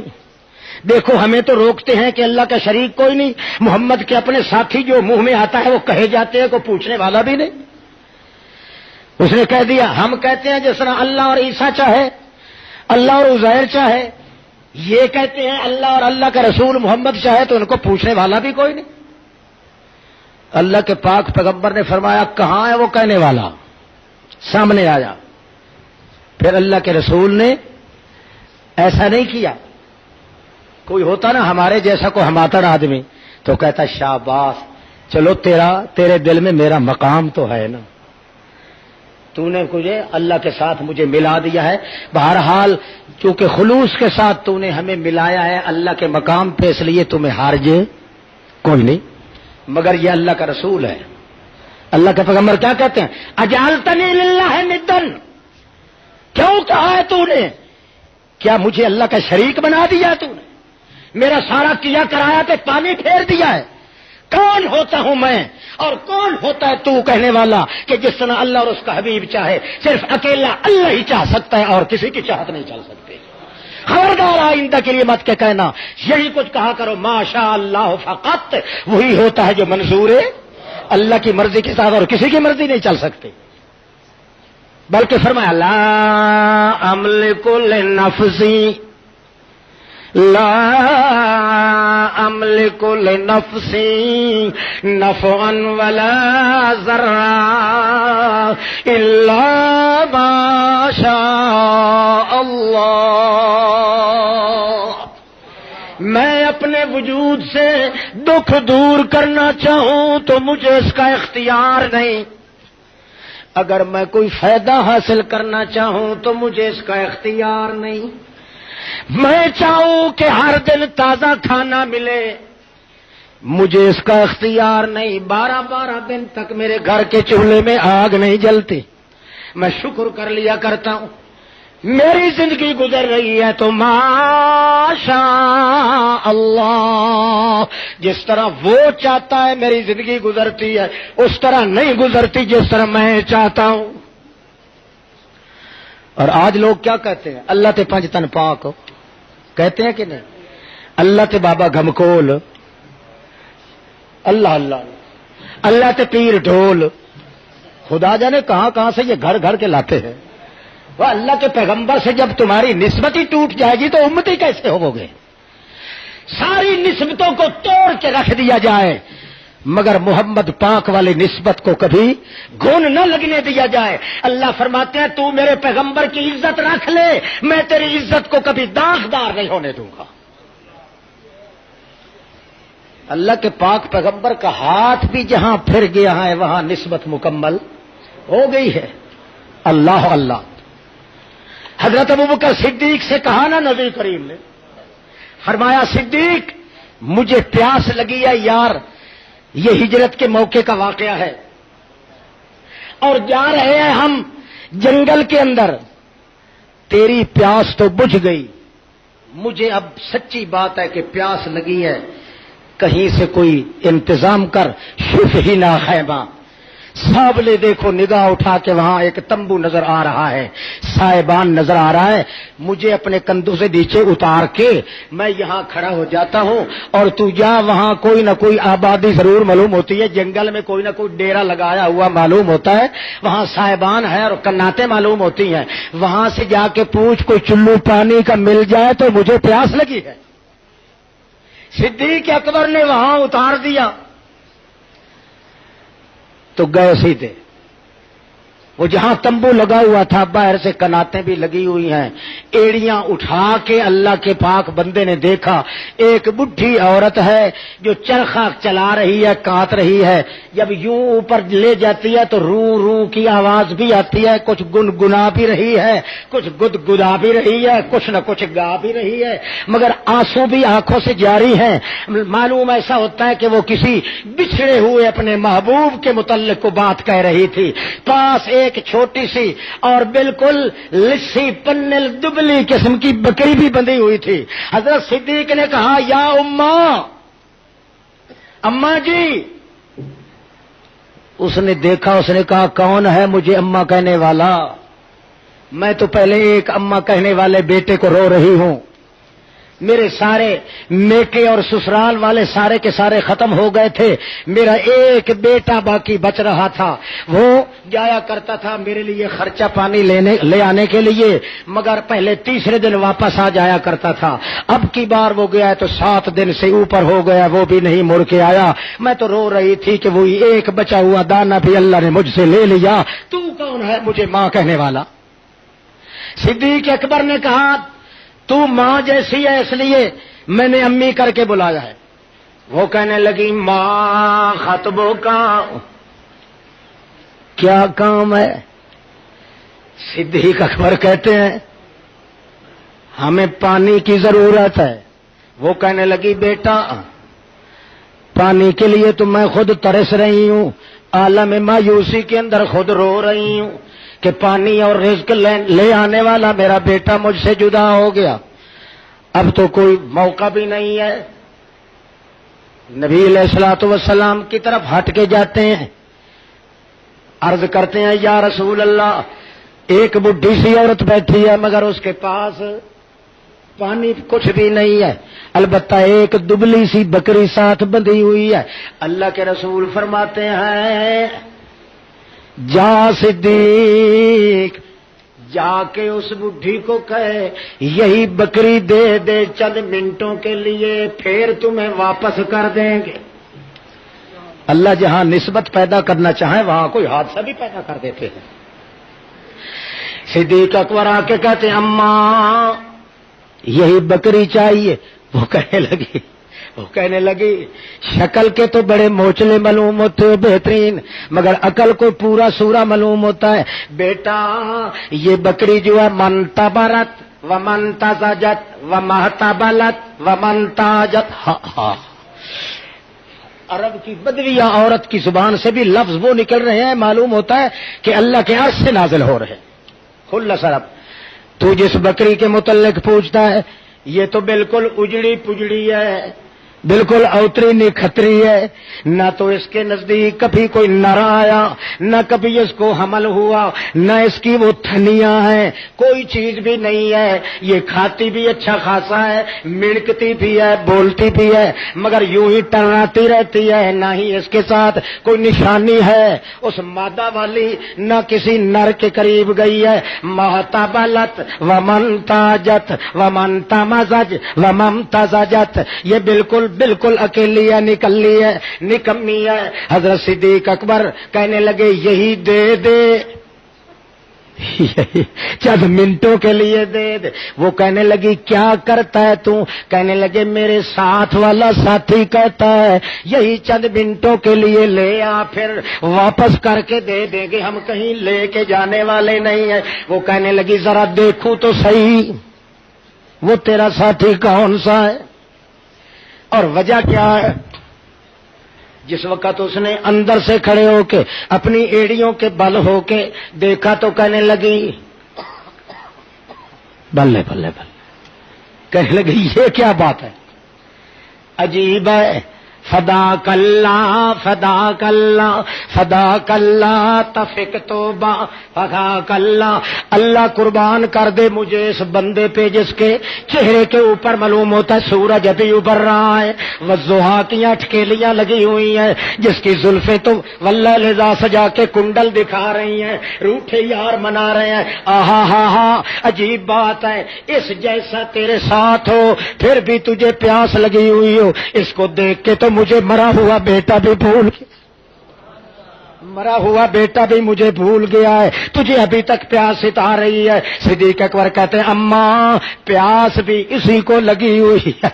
دیکھو ہمیں تو روکتے ہیں کہ اللہ کا شریک کوئی نہیں، محمد کے اپنے ساتھی جو منہ میں آتا ہے وہ کہے جاتے ہیں، کوئی پوچھنے والا بھی نہیں۔ اس نے کہہ دیا ہم کہتے ہیں جس طرح اللہ اور عیسیٰ چاہے، اللہ اور عزیر چاہے، یہ کہتے ہیں اللہ اور اللہ کا رسول محمد چاہے، تو ان کو پوچھنے والا بھی کوئی نہیں۔ اللہ کے پاک پیغمبر نے فرمایا کہاں ہے وہ کہنے والا؟ سامنے آیا۔ پھر اللہ کے رسول نے ایسا نہیں کیا۔ کوئی ہوتا نا ہمارے جیسا کو ہماتر آدمی تو کہتا شاباش، چلو تیرے دل میں میرا مقام تو ہے نا، تو نے مجھے اللہ کے ساتھ مجھے ملا دیا ہے، بہرحال چونکہ خلوص کے ساتھ تو نے ہمیں ملایا ہے اللہ کے مقام پہ، اس لیے تمہیں حرج کوئی نہیں۔ مگر یہ اللہ کا رسول ہے۔ اللہ کے پیغمبر کیا کہتے ہیں؟ اجعلتنی للہ ندا، کیوں کہا ہے تو نے؟ کیا مجھے اللہ کا شریک بنا دیا تو نے؟ میرا سارا کیا کرایا پہ پانی پھیر دیا ہے؟ کون ہوتا ہوں میں اور کون ہوتا ہے تو کہنے والا کہ جس طرح اللہ اور اس کا حبیب چاہے صرف اکیلا اللہ ہی چاہ سکتا ہے اور کسی کی چاہت نہیں چل سکتے۔ خبردار آئندہ کے لیے مت کے کہنا یہی کچھ کہا کرو ماشاء اللہ فقط، وہی ہوتا ہے جو منظور ہے اللہ کی مرضی کے ساتھ، اور کسی کی مرضی نہیں چل سکتے۔ بلکہ فرمایا لا املک لنفسی، لا املک لنفسی نفعا ولا ضرا الا ما شاء اللہ، میں اپنے وجود سے دکھ دور کرنا چاہوں تو مجھے اس کا اختیار نہیں، اگر میں کوئی فائدہ حاصل کرنا چاہوں تو مجھے اس کا اختیار نہیں، میں چاہوں کہ ہر دن تازہ کھانا ملے مجھے اس کا اختیار نہیں، 12 دن تک میرے گھر کے چولہے میں آگ نہیں جلتی، میں شکر کر لیا کرتا ہوں، میری زندگی گزر رہی ہے تو ماشاء اللہ، جس طرح وہ چاہتا ہے میری زندگی گزرتی ہے اس طرح نہیں گزرتی جس طرح میں چاہتا ہوں۔ اور آج لوگ کیا کہتے ہیں؟ اللہ تے پنج تن پاک کہتے ہیں کہ نہیں؟ اللہ تے بابا گھمکول، اللہ اللہ اللہ تے پیر ڈھول، خدا جانے کہاں کہاں سے یہ گھر گھر کے لاتے ہیں۔ وہ اللہ کے پیغمبر سے جب تمہاری نسبت ہی ٹوٹ جائے گی تو امتی کیسے ہوو گے؟ ساری نسبتوں کو توڑ کے رکھ دیا جائے مگر محمد پاک والی نسبت کو کبھی گھن نہ لگنے دیا جائے۔ اللہ فرماتے ہیں تو میرے پیغمبر کی عزت رکھ لے، میں تیری عزت کو کبھی داغدار نہیں ہونے دوں گا۔ اللہ کے پاک پیغمبر کا ہاتھ بھی جہاں پھر گیا ہے وہاں نسبت مکمل ہو گئی ہے۔ اللہ اللہ۔ حضرت ابوبکر صدیق سے کہا نا نبی کریم نے، فرمایا صدیق مجھے پیاس لگی ہے یار، یہ ہجرت کے موقع کا واقعہ ہے اور جا رہے ہیں ہم جنگل کے اندر، تیری پیاس تو بجھ گئی، مجھے اب سچی بات ہے کہ پیاس لگی ہے، کہیں سے کوئی انتظام کر، شف ہی نہ خیمہ۔ صاحب نے دیکھو نگاہ اٹھا کے وہاں ایک تمبو نظر آ رہا ہے، سائبان نظر آ رہا ہے، مجھے اپنے کندھوں سے نیچے اتار کے میں یہاں کھڑا ہو جاتا ہوں اور تو جا، وہاں کوئی نہ کوئی آبادی ضرور معلوم ہوتی ہے، جنگل میں کوئی نہ کوئی ڈیرا لگایا ہوا معلوم ہوتا ہے، وہاں سائبان ہے اور کناتیں معلوم ہوتی ہیں، وہاں سے جا کے پوچھ کوئی چلو پانی کا مل جائے تو مجھے پیاس لگی ہے۔ صدیق اکبر نے وہاں اتار دیا تو گئے سیدھے، وہ جہاں تمبو لگا ہوا تھا باہر سے کناتیں بھی لگی ہوئی ہیں، ایڑیاں اٹھا کے اللہ کے پاک بندے نے دیکھا ایک بڈھی عورت ہے جو چرخا چلا رہی ہے، کاٹ رہی ہے، جب یوں اوپر لے جاتی ہے تو رو رو کی آواز بھی آتی ہے، کچھ گنگنا بھی رہی ہے، کچھ گدگدا بھی رہی ہے، کچھ نہ کچھ گا بھی رہی ہے، مگر آنسو بھی آنکھوں سے جاری ہیں۔ معلوم ایسا ہوتا ہے کہ وہ کسی بچھڑے ہوئے اپنے محبوب کے متعلق کو بات کہہ رہی تھی۔ پاس ایک چھوٹی سی اور بالکل لسی پنل دبلی قسم کی بکری بھی بندھی ہوئی تھی۔ حضرت صدیق نے کہا یا اماں جی۔ اس نے دیکھا، اس نے کہا کون ہے مجھے اماں کہنے والا؟ میں تو پہلے ایک اماں کہنے والے بیٹے کو رو رہی ہوں، میرے سارے میکے اور سسرال والے سارے کے سارے ختم ہو گئے تھے، میرا ایک بیٹا باقی بچ رہا تھا، وہ جایا کرتا تھا میرے لیے خرچہ پانی لے آنے کے لیے، مگر پہلے تیسرے دن واپس آ جایا کرتا تھا، اب کی بار وہ گیا تو 7 دن سے اوپر ہو گیا، وہ بھی نہیں مڑ کے آیا۔ میں تو رو رہی تھی کہ وہی ایک بچا ہوا دانا بھی اللہ نے مجھ سے لے لیا، تو کون ہے مجھے ماں کہنے والا؟ صدیق اکبر نے کہا تو ماں جیسی ہے اس لیے میں نے امی کر کے بلایا ہے۔ وہ کہنے لگی ماں خطبوں کا کیا کام ہے؟ صدیق اکبر کہتے ہیں ہمیں پانی کی ضرورت ہے۔ وہ کہنے لگی بیٹا پانی کے لیے تو میں خود ترس رہی ہوں، عالم مایوسی کے اندر خود رو رہی ہوں کہ پانی اور رزق لے آنے والا میرا بیٹا مجھ سے جدا ہو گیا، اب تو کوئی موقع بھی نہیں ہے۔ نبی علیہ الصلوۃ والسلام کی طرف ہٹ کے جاتے ہیں، عرض کرتے ہیں یا رسول اللہ ایک بڈھی سی عورت بیٹھی ہے مگر اس کے پاس پانی کچھ بھی نہیں ہے، البتہ ایک دبلی سی بکری ساتھ بندھی ہوئی ہے۔ اللہ کے رسول فرماتے ہیں جا صدیق، جا کے اس بڈھی کو کہے یہی بکری دے دے چند منٹوں کے لیے، پھر تمہیں واپس کر دیں گے۔ اللہ جہاں نسبت پیدا کرنا چاہے وہاں کوئی حادثہ بھی پیدا کر دیتے ہیں۔ صدیق اکبر آ کے کہتے ہیں اماں یہی بکری چاہیے۔ وہ کہنے لگی شکل کے تو بڑے موچلے معلوم ہوتے ہو بہترین، مگر عقل کو پورا سورا معلوم ہوتا ہے۔ بیٹا یہ بکری جو ہے من تبرت و من تزجت و محتبلت و من تاجت، عرب کی بدویہ عورت کی زبان سے بھی لفظ وہ نکل رہے ہیں، معلوم ہوتا ہے کہ اللہ کے عرش سے نازل ہو رہے ہیں۔ خلص عرب تو جس بکری کے متعلق پوچھتا ہے یہ تو بالکل اجڑی پجڑی ہے، بالکل اوتری نکھتری ہے، نہ تو اس کے نزدیک کبھی کوئی نر آیا، نہ کبھی اس کو حمل ہوا، نہ اس کی وہ تھنیاں ہیں، کوئی چیز بھی نہیں ہے، یہ کھاتی بھی اچھا خاصا ہے، مڑکتی بھی ہے، بولتی بھی ہے، مگر یوں ہی ٹراتی رہتی ہے، نہ ہی اس کے ساتھ کوئی نشانی ہے اس مادہ والی، نہ کسی نر کے قریب گئی ہے۔ محتبلت ومن تاجت ومن تمزج ومن تزجت، یہ بالکل بالکل اکیلی ہے، نکلی ہے، نکمی ہے۔ حضرت صدیق اکبر کہنے لگے یہی دے دے، چند منٹوں کے لیے دے دے۔ وہ کہنے لگی کیا کرتا ہے تو؟ کہنے لگے میرے ساتھ والا ساتھی کہتا ہے یہی چند منٹوں کے لیے لے آ، پھر واپس کر کے دے دیں گے، ہم کہیں لے کے جانے والے نہیں ہیں۔ وہ کہنے لگی ذرا دیکھوں تو صحیح وہ تیرا ساتھی کون سا ہے اور وجہ کیا ہے۔ جس وقت اس نے اندر سے کھڑے ہو کے اپنی ایڑیوں کے بل ہو کے دیکھا تو کہنے لگی بلے بلے بلے، کہنے لگی یہ کیا بات ہے، عجیب ہے۔ فداک اللہ فداک اللہ فداک اللہ تفق توبہ فداک اللہ، اللہ قربان کر دے مجھے اس بندے پہ جس کے چہرے کے اوپر معلوم ہوتا ہے سورج ابھی ابھر رہا ہے، والضحیٰ کی اٹکیلیاں لگی ہوئی ہیں، جس کی زلفیں تو واللہ لذا سجا کے کنڈل دکھا رہی ہیں، روٹھے یار منا رہے ہیں۔ آہا ہا ہا، عجیب بات ہے، اس جیسا تیرے ساتھ ہو پھر بھی تجھے پیاس لگی ہوئی ہو، اس کو دیکھ کے تو مجھے مرا ہوا بیٹا بھی بھول گیا، مرا ہوا بیٹا بھی مجھے بھول گیا ہے، تجھے ابھی تک پیاس ستا رہی ہے۔ صدیق اکبر کہتے ہیں اماں پیاس بھی اسی کو لگی ہوئی ہے،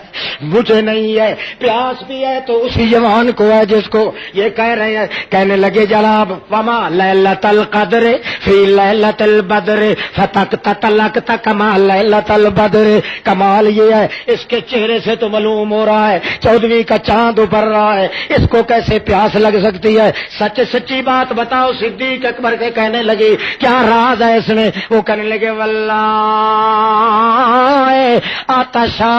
مجھے نہیں ہے، پیاس بھی ہے تو اسی جوان کو ہے جس کو یہ کہہ رہے ہیں۔ کہنے لگے جناب وما لیلۃ القدر فی لیلۃ البدر فتقتلقت کما لیلۃ البدر، کمال یہ ہے اس کے چہرے سے تو معلوم ہو رہا ہے 14ویں کا چاند ابھر رہا ہے، اس کو کیسے پیاس لگ سکتی ہے؟ سچ سچی بات بتاؤ۔ صدیق اکبر کے کہنے لگی کیا راز ہے اس میں؟ وہ کہنے لگے واللہ آتشا،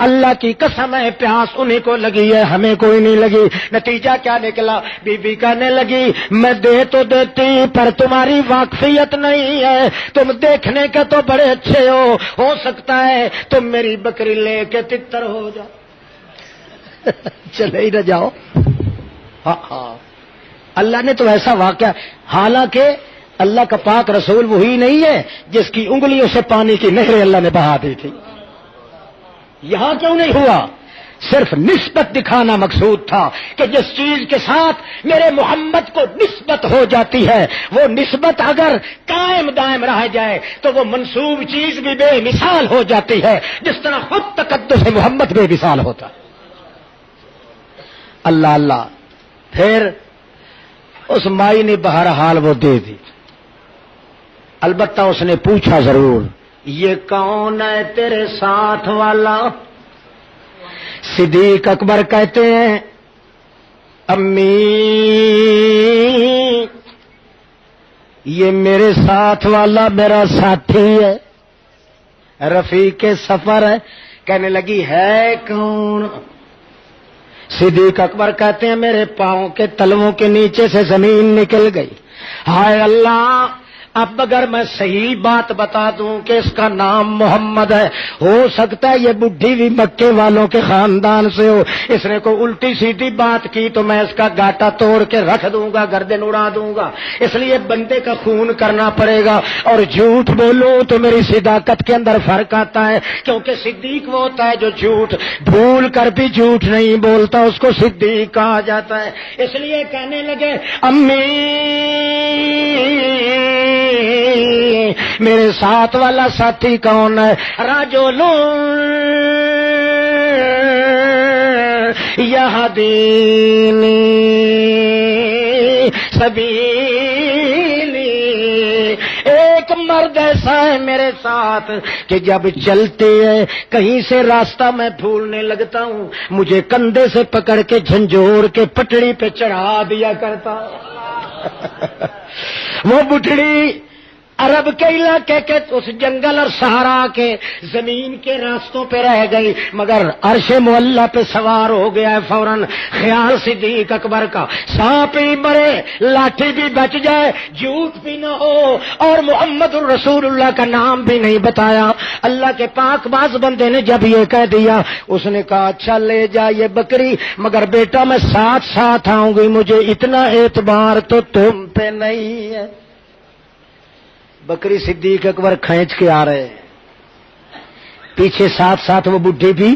اللہ کی قسم ہے پیاس انہیں کو لگی ہے ہمیں کوئی نہیں لگی۔ نتیجہ کیا نکلا؟ بی بی کہنے لگی میں دے تو دیتی پر تمہاری واقفیت نہیں ہے، تم دیکھنے کے تو بڑے اچھے ہو سکتا ہے تم میری بکری لے کے تتر ہو جاؤ۔ چلے ہی نہ جاؤ۔ ہاں اللہ نے تو ایسا واقعہ، حالانکہ اللہ کا پاک رسول وہی نہیں ہے جس کی انگلیوں سے پانی کی نہریں اللہ نے بہا دی تھی، یہاں کیوں نہیں ہوا؟ صرف نسبت دکھانا مقصود تھا کہ جس چیز کے ساتھ میرے محمد کو نسبت ہو جاتی ہے وہ نسبت اگر قائم دائم رہ جائے تو وہ منسوب چیز بھی بے مثال ہو جاتی ہے، جس طرح خود تقدس محمد بے مثال ہوتا۔ اللہ اللہ۔ پھر اس مائی نے بہرحال وہ دے دی، البتہ اس نے پوچھا ضرور یہ کون ہے تیرے ساتھ والا؟ صدیق اکبر کہتے ہیں امی یہ میرے ساتھ والا میرا ساتھی ہے، رفیق سفر ہے۔ کہنے لگی ہے کون؟ صدیق اکبر کہتے ہیں میرے پاؤں کے تلووں کے نیچے سے زمین نکل گئی۔ ہائے اللہ، اب اگر میں صحیح بات بتا دوں کہ اس کا نام محمد ہے، ہو سکتا ہے یہ بڈھی بھی مکے والوں کے خاندان سے ہو، اس نے کوئی الٹی سیدھی بات کی تو میں اس کا گاٹا توڑ کے رکھ دوں گا، گردن اڑا دوں گا، اس لیے بندے کا خون کرنا پڑے گا، اور جھوٹ بولوں تو میری صداقت کے اندر فرق آتا ہے، کیونکہ صدیق وہ ہوتا ہے جو جھوٹ بھول کر بھی جھوٹ نہیں بولتا، اس کو صدیق کہا جاتا ہے۔ اس لیے کہنے لگے امی میرے ساتھ والا ساتھی کون ہے؟ رجل یہدینی سبیلی، ایک مرد ایسا ہے میرے ساتھ کہ جب چلتے ہیں کہیں سے راستہ میں بھولنے لگتا ہوں، مجھے کندھے سے پکڑ کے جھنجھوڑ کے پٹڑی پہ چڑھا دیا کرتا۔ وہ بٹھڑی عرب کے علاقے کے اس جنگل اور صحرا کے زمین کے راستوں پہ رہ گئی، مگر عرش معلیٰ پہ سوار ہو گیا ہے فوراً۔ خیال صدیق اکبر کا سانپ بھی مرے، لاٹھی بھی بچ جائے، جھوٹ بھی نہ ہو، اور محمد الرسول اللہ کا نام بھی نہیں بتایا۔ اللہ کے پاک باز بندے نے جب یہ کہہ دیا، اس نے کہا اچھا لے جا یہ بکری، مگر بیٹا میں ساتھ ساتھ آؤں گی، مجھے اتنا اعتبار تو تم پہ نہیں ہے۔ بکری صدیق اکبر کھینچ کے آ رہے ہیں، پیچھے ساتھ ساتھ وہ بڈھی بھی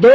2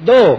2।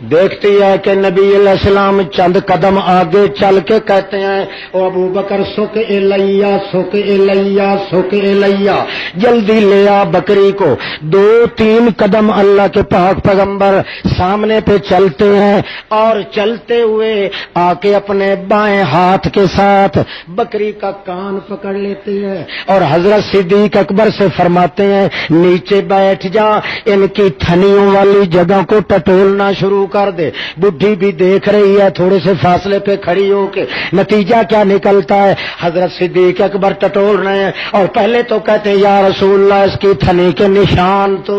دیکھتی ہے کہ نبی علیہ السلام چند قدم آگے چل کے کہتے ہیں او ابو بکر سک الیہ سک الیہ سک الیہ، جلدی لے آ بکری کو۔ 2-3 قدم اللہ کے پاک پیغمبر سامنے پہ چلتے ہیں اور چلتے ہوئے آ کے اپنے بائیں ہاتھ کے ساتھ بکری کا کان پکڑ لیتے ہیں اور حضرت صدیق اکبر سے فرماتے ہیں نیچے بیٹھ جا، ان کی تھنیوں والی جگہ کو ٹٹولنا شروع کر دے۔ بڈھی بھی دیکھ رہی ہے تھوڑے سے فاصلے پہ کھڑی ہو کے، نتیجہ کیا نکلتا ہے؟ حضرت صدیق اکبر ٹٹول رہے ہیں اور پہلے تو کہتے ہیں یا رسول اللہ اس کی تھنی کے نشان تو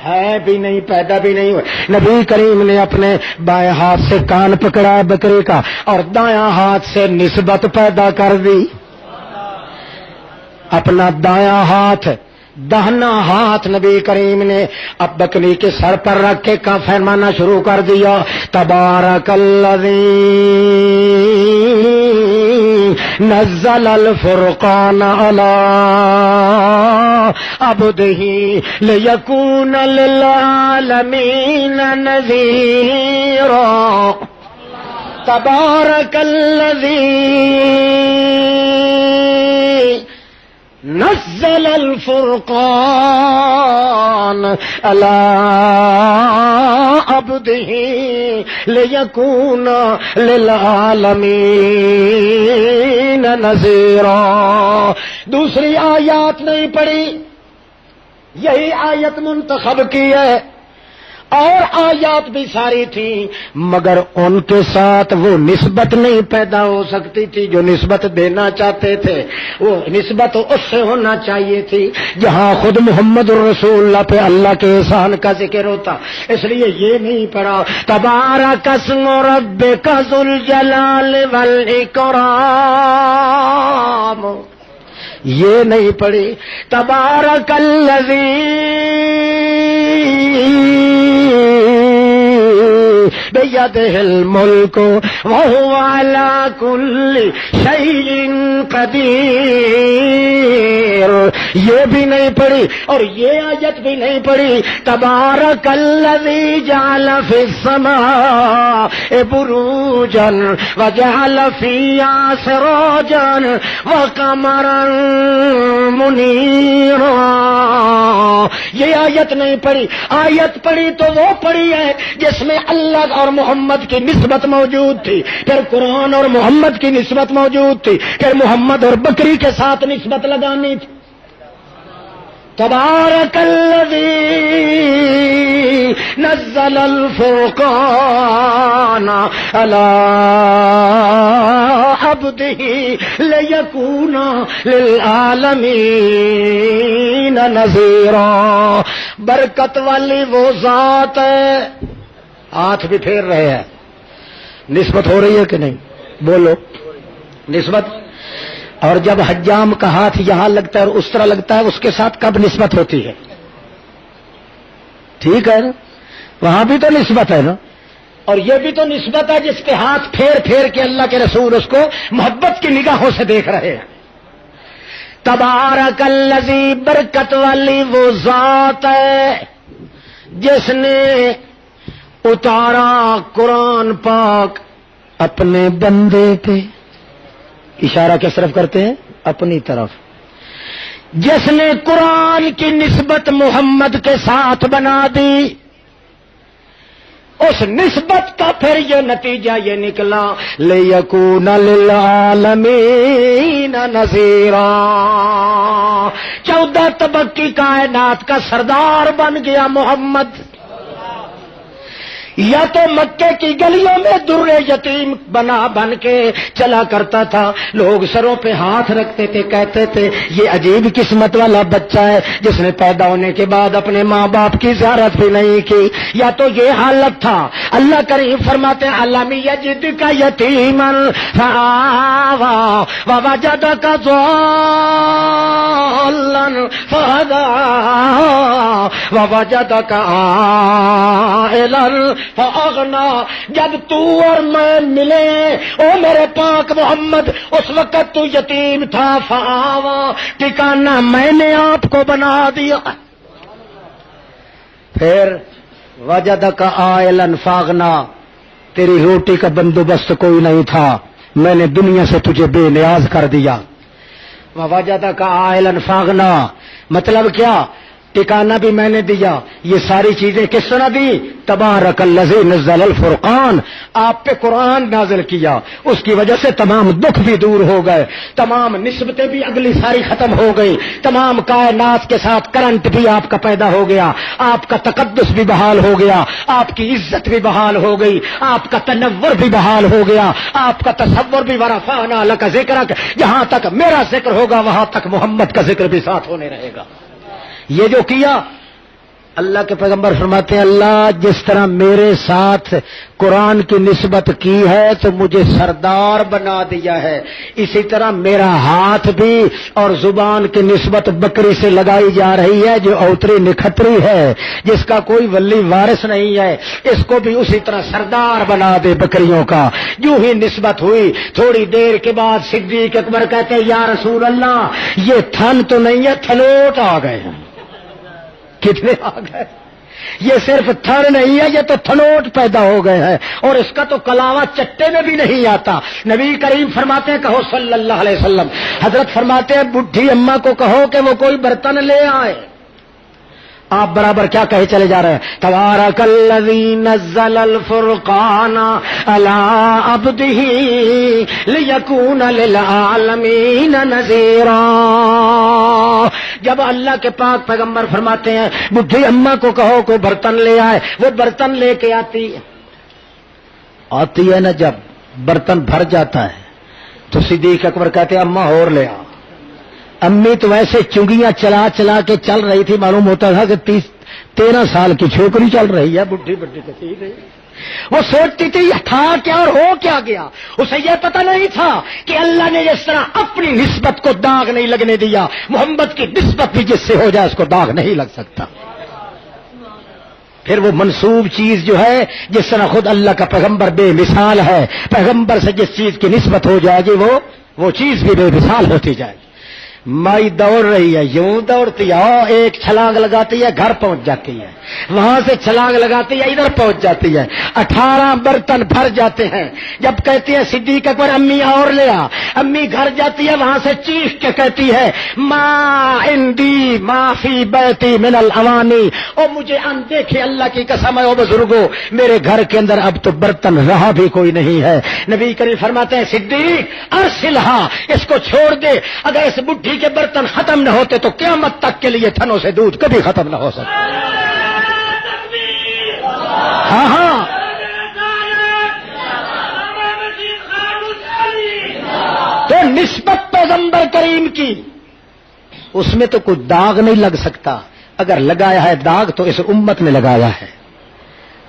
ہے بھی نہیں، پیدا بھی نہیں ہوئے۔ نبی کریم نے اپنے بائیں ہاتھ سے کان پکڑا بکرے کا اور دایاں ہاتھ سے نسبت پیدا کر دی۔ اپنا دایاں ہاتھ دہنا ہاتھ نبی کریم نے اب بکری کے سر پر رکھ کے کا فرمانا شروع کر دیا تبارک الذی نزل الفرقان علی عبدہ لیکون للعالمین نذیرا تبارک الذی نزل الفرقان علی عبدہ لیکون للعالمین نذیرا۔ دوسری آیات نہیں پڑھی، یہی آیت منتخب کی ہے اور آیات بھی ساری تھی، مگر ان کے ساتھ وہ نسبت نہیں پیدا ہو سکتی تھی جو نسبت دینا چاہتے تھے۔ وہ نسبت اس سے ہونا چاہیے تھی جہاں خود محمد الرسول اللہ پہ اللہ کے احسان کا ذکر ہوتا، اس لیے یہ نہیں پڑھا تبارک اسم ربک ذو الجلال والاکرام، یہ نہیں پڑھی تبارک الذی بیدہ الملک وہو علی کل شیء قدیر، یہ بھی نہیں پڑھی اور یہ آیت بھی نہیں پڑھی تبارک الذی جعل فی السماء بروجا وجعل فیہا سراجا وقمرا منیرا، یہ آیت نہیں پڑھی۔ آیت پڑھی تو وہ پڑھی ہے جس میں اللہ اور محمد کی نسبت موجود تھی، پھر قرآن اور محمد کی نسبت موجود تھی، پھر محمد اور بکری کے ساتھ نسبت لگانی تھی۔ تبارک الذی نزل الفرقان علی عبدہ لیکون للعالمین نذیرا۔ برکت والی وہ ذات ہے، ہاتھ بھی پھیر رہے ہیں، نسبت ہو رہی ہے کہ نہیں؟ بولو نسبت۔ اور جب حجام کا ہاتھ یہاں لگتا ہے اور اس طرح لگتا ہے اس کے ساتھ کب نسبت ہوتی ہے؟ ٹھیک ہے نا، وہاں بھی تو نسبت ہے نا، اور یہ بھی تو نسبت ہے جس پہ ہاتھ پھیر پھیر کے اللہ کے رسول اس کو محبت کی نگاہوں سے دیکھ رہے ہیں۔ تبارک الذی، برکت والی وہ ذات ہے جس نے اتارا قرآن پاک اپنے بندے پہ، اشارہ کس طرف کرتے ہیں؟ اپنی طرف، جس نے قرآن کی نسبت محمد کے ساتھ بنا دی، اس نسبت کا پھر یہ نتیجہ یہ نکلا لیکون للعالمین نذیرا، 14 طبق کی کائنات کا سردار بن گیا محمد۔ یا تو مکے کی گلیوں میں در یتیم بن کے چلا کرتا تھا، لوگ سروں پہ ہاتھ رکھتے تھے، کہتے تھے یہ عجیب قسمت والا بچہ ہے جس نے پیدا ہونے کے بعد اپنے ماں باپ کی زیارت بھی نہیں کی، یا تو یہ حالت تھا۔ اللہ کریم فرماتے ہیں الم یجدک یتیما فآوی ووجدک ضالا فہدی ووجدک عائلا فاغنا۔ جب تو اور میں ملے او میرے پاک محمد، اس وقت تو یتیم تھا، فآوا، ٹھکانہ میں نے آپ کو بنا دیا۔ پھر وجدک عائلا فاغنا، تیری روٹی کا بندوبست کوئی نہیں تھا، میں نے دنیا سے تجھے بے نیاز کر دیا۔ وجدک عائلا فاغنا مطلب کیا؟ ٹکانا بھی میں نے دیا۔ یہ ساری چیزیں کس طرح دی؟ تبارک الذی نزل الفرقان، آپ پہ قرآن نازل کیا، اس کی وجہ سے تمام دکھ بھی دور ہو گئے، تمام نسبتیں بھی اگلی ساری ختم ہو گئی، تمام کائنات کے ساتھ کرنٹ بھی آپ کا پیدا ہو گیا، آپ کا تقدس بھی بحال ہو گیا، آپ کی عزت بھی بحال ہو گئی، آپ کا تنور بھی بحال ہو گیا، آپ کا تصور بھی ورفعنا لک ذکرک، جہاں تک میرا ذکر ہوگا وہاں تک محمد کا ذکر بھی ساتھ ہونے رہے گا۔ یہ جو کیا، اللہ کے پیغمبر فرماتے ہیں اللہ جس طرح میرے ساتھ قرآن کی نسبت کی ہے تو مجھے سردار بنا دیا ہے، اسی طرح میرا ہاتھ بھی اور زبان کی نسبت بکری سے لگائی جا رہی ہے جو اوتری نکھتری ہے، جس کا کوئی ولی وارث نہیں ہے، اس کو بھی اسی طرح سردار بنا دے بکریوں کا۔ جو ہی نسبت ہوئی تھوڑی دیر کے بعد صدیق اکبر کہتے ہیں یا رسول اللہ یہ تھن تو نہیں ہے، تھلوٹ آ گئے ہیں۔ کتنے آ گئے؟ یہ صرف تھن نہیں ہے، یہ تو تھنوٹ پیدا ہو گئے ہیں، اور اس کا تو کلاوہ چٹے میں بھی نہیں آتا۔ نبی کریم فرماتے ہیں کہو صلی اللہ علیہ وسلم، حضرت فرماتے ہیں بڈھی اماں کو کہو کہ وہ کوئی برتن لے آئے، آپ برابر کیا کہے چلے جا رہے ہیں؟ تبارک الذی نزل الفرقان علی عبدہ لیکون للعالمین نذیرا۔ جب اللہ کے پاک پیغمبر فرماتے ہیں بڈھی اماں کو کہو کوئی برتن لے آئے، وہ برتن لے کے آتی ہے نا، جب برتن بھر جاتا ہے تو صدیق اکبر کہتے ہیں اماں اور لے آ۔ امی تو ویسے چنگیاں چلا چلا کے چل رہی تھی، معلوم ہوتا تھا کہ 13 سال کی چھوکری چل رہی ہے، بڈھی بڈھی تو ٹھیک ہے۔ وہ سوچتی تھی یہ تھا کیا اور ہو کیا گیا، اسے یہ پتہ نہیں تھا کہ اللہ نے جس طرح اپنی نسبت کو داغ نہیں لگنے دیا، محمد کی نسبت بھی جس سے ہو جائے اس کو داغ نہیں لگ سکتا۔ پھر وہ منسوب چیز جو ہے، جس طرح خود اللہ کا پیغمبر بے مثال ہے، پیغمبر سے جس چیز کی نسبت ہو جائے گی وہ چیز بھی بے مثال ہوتی جائے گی۔ مائی دوڑ رہی ہے، یوں دوڑتی ہے، ایک چھلانگ لگاتی ہے گھر پہنچ جاتی ہے، وہاں سے چھلانگ لگاتی ہے ادھر پہنچ جاتی ہے، 18 برتن بھر جاتے ہیں۔ جب کہتی ہے صدیق اکبر امی اور لے آ، امی گھر جاتی ہے، وہاں سے چیخ کے کہتی ہے ما عندی ما فی بیتی من الاوانی، او مجھے دیکھے اللہ کی قسم ہے او بزرگوں میرے گھر کے اندر اب تو برتن رہا بھی کوئی نہیں ہے۔ نبی کریم فرماتے ہیں صدیق ارسلھا، اس کو چھوڑ دے، اگر اس بڈھی کے برتن ختم نہ ہوتے تو قیامت تک کے لیے تھنوں سے دودھ کبھی ختم نہ ہو سکتا۔ ہاں ہاں، تو نسبت پیغمبر کریم کی اس میں تو کوئی داغ نہیں لگ سکتا، اگر لگایا ہے داغ تو اس امت نے لگایا ہے۔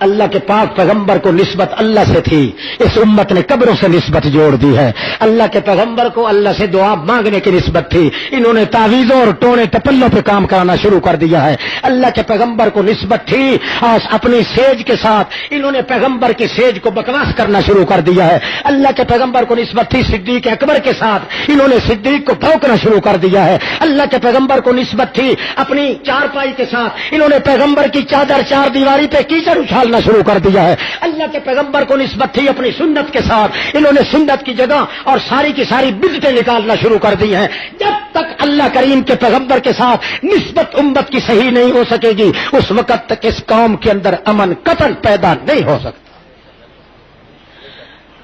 اللہ کے پاک پیغمبر کو نسبت اللہ سے تھی، اس امت نے قبروں سے نسبت جوڑ دی ہے۔ اللہ کے پیغمبر کو اللہ سے دعا مانگنے کی نسبت تھی، انہوں نے تعویذوں اور ٹونے ٹپلوں پہ کام کرانا شروع کر دیا ہے۔ اللہ کے پیغمبر کو نسبت تھی اور اپنی سیج کے ساتھ انہوں نے پیغمبر کی سیج کو بکواس کرنا شروع کر دیا ہے۔ اللہ کے پیغمبر کو نسبت تھی صدیق اکبر کے ساتھ، انہوں نے صدیق کو بھونکنا شروع کر دیا ہے۔ اللہ کے پیغمبر کو نسبت تھی اپنی چارپائی کے ساتھ، انہوں نے پیغمبر کی چادر چار دیواری پہ کیچڑ اچھالنا شروع کر دیا ہے۔ اللہ کے پیغمبر کو نسبت تھی اپنی سنت کے ساتھ، انہوں نے سنت کی جگہ اور ساری کی ساری بدعتیں نکالنا شروع کر دی ہیں۔ جب تک اللہ کریم کے پیغمبر کے ساتھ نسبت امت کی صحیح نہیں ہو سکے گی اس وقت تک اس قوم کے اندر امن قطعاً پیدا نہیں ہو سکتا۔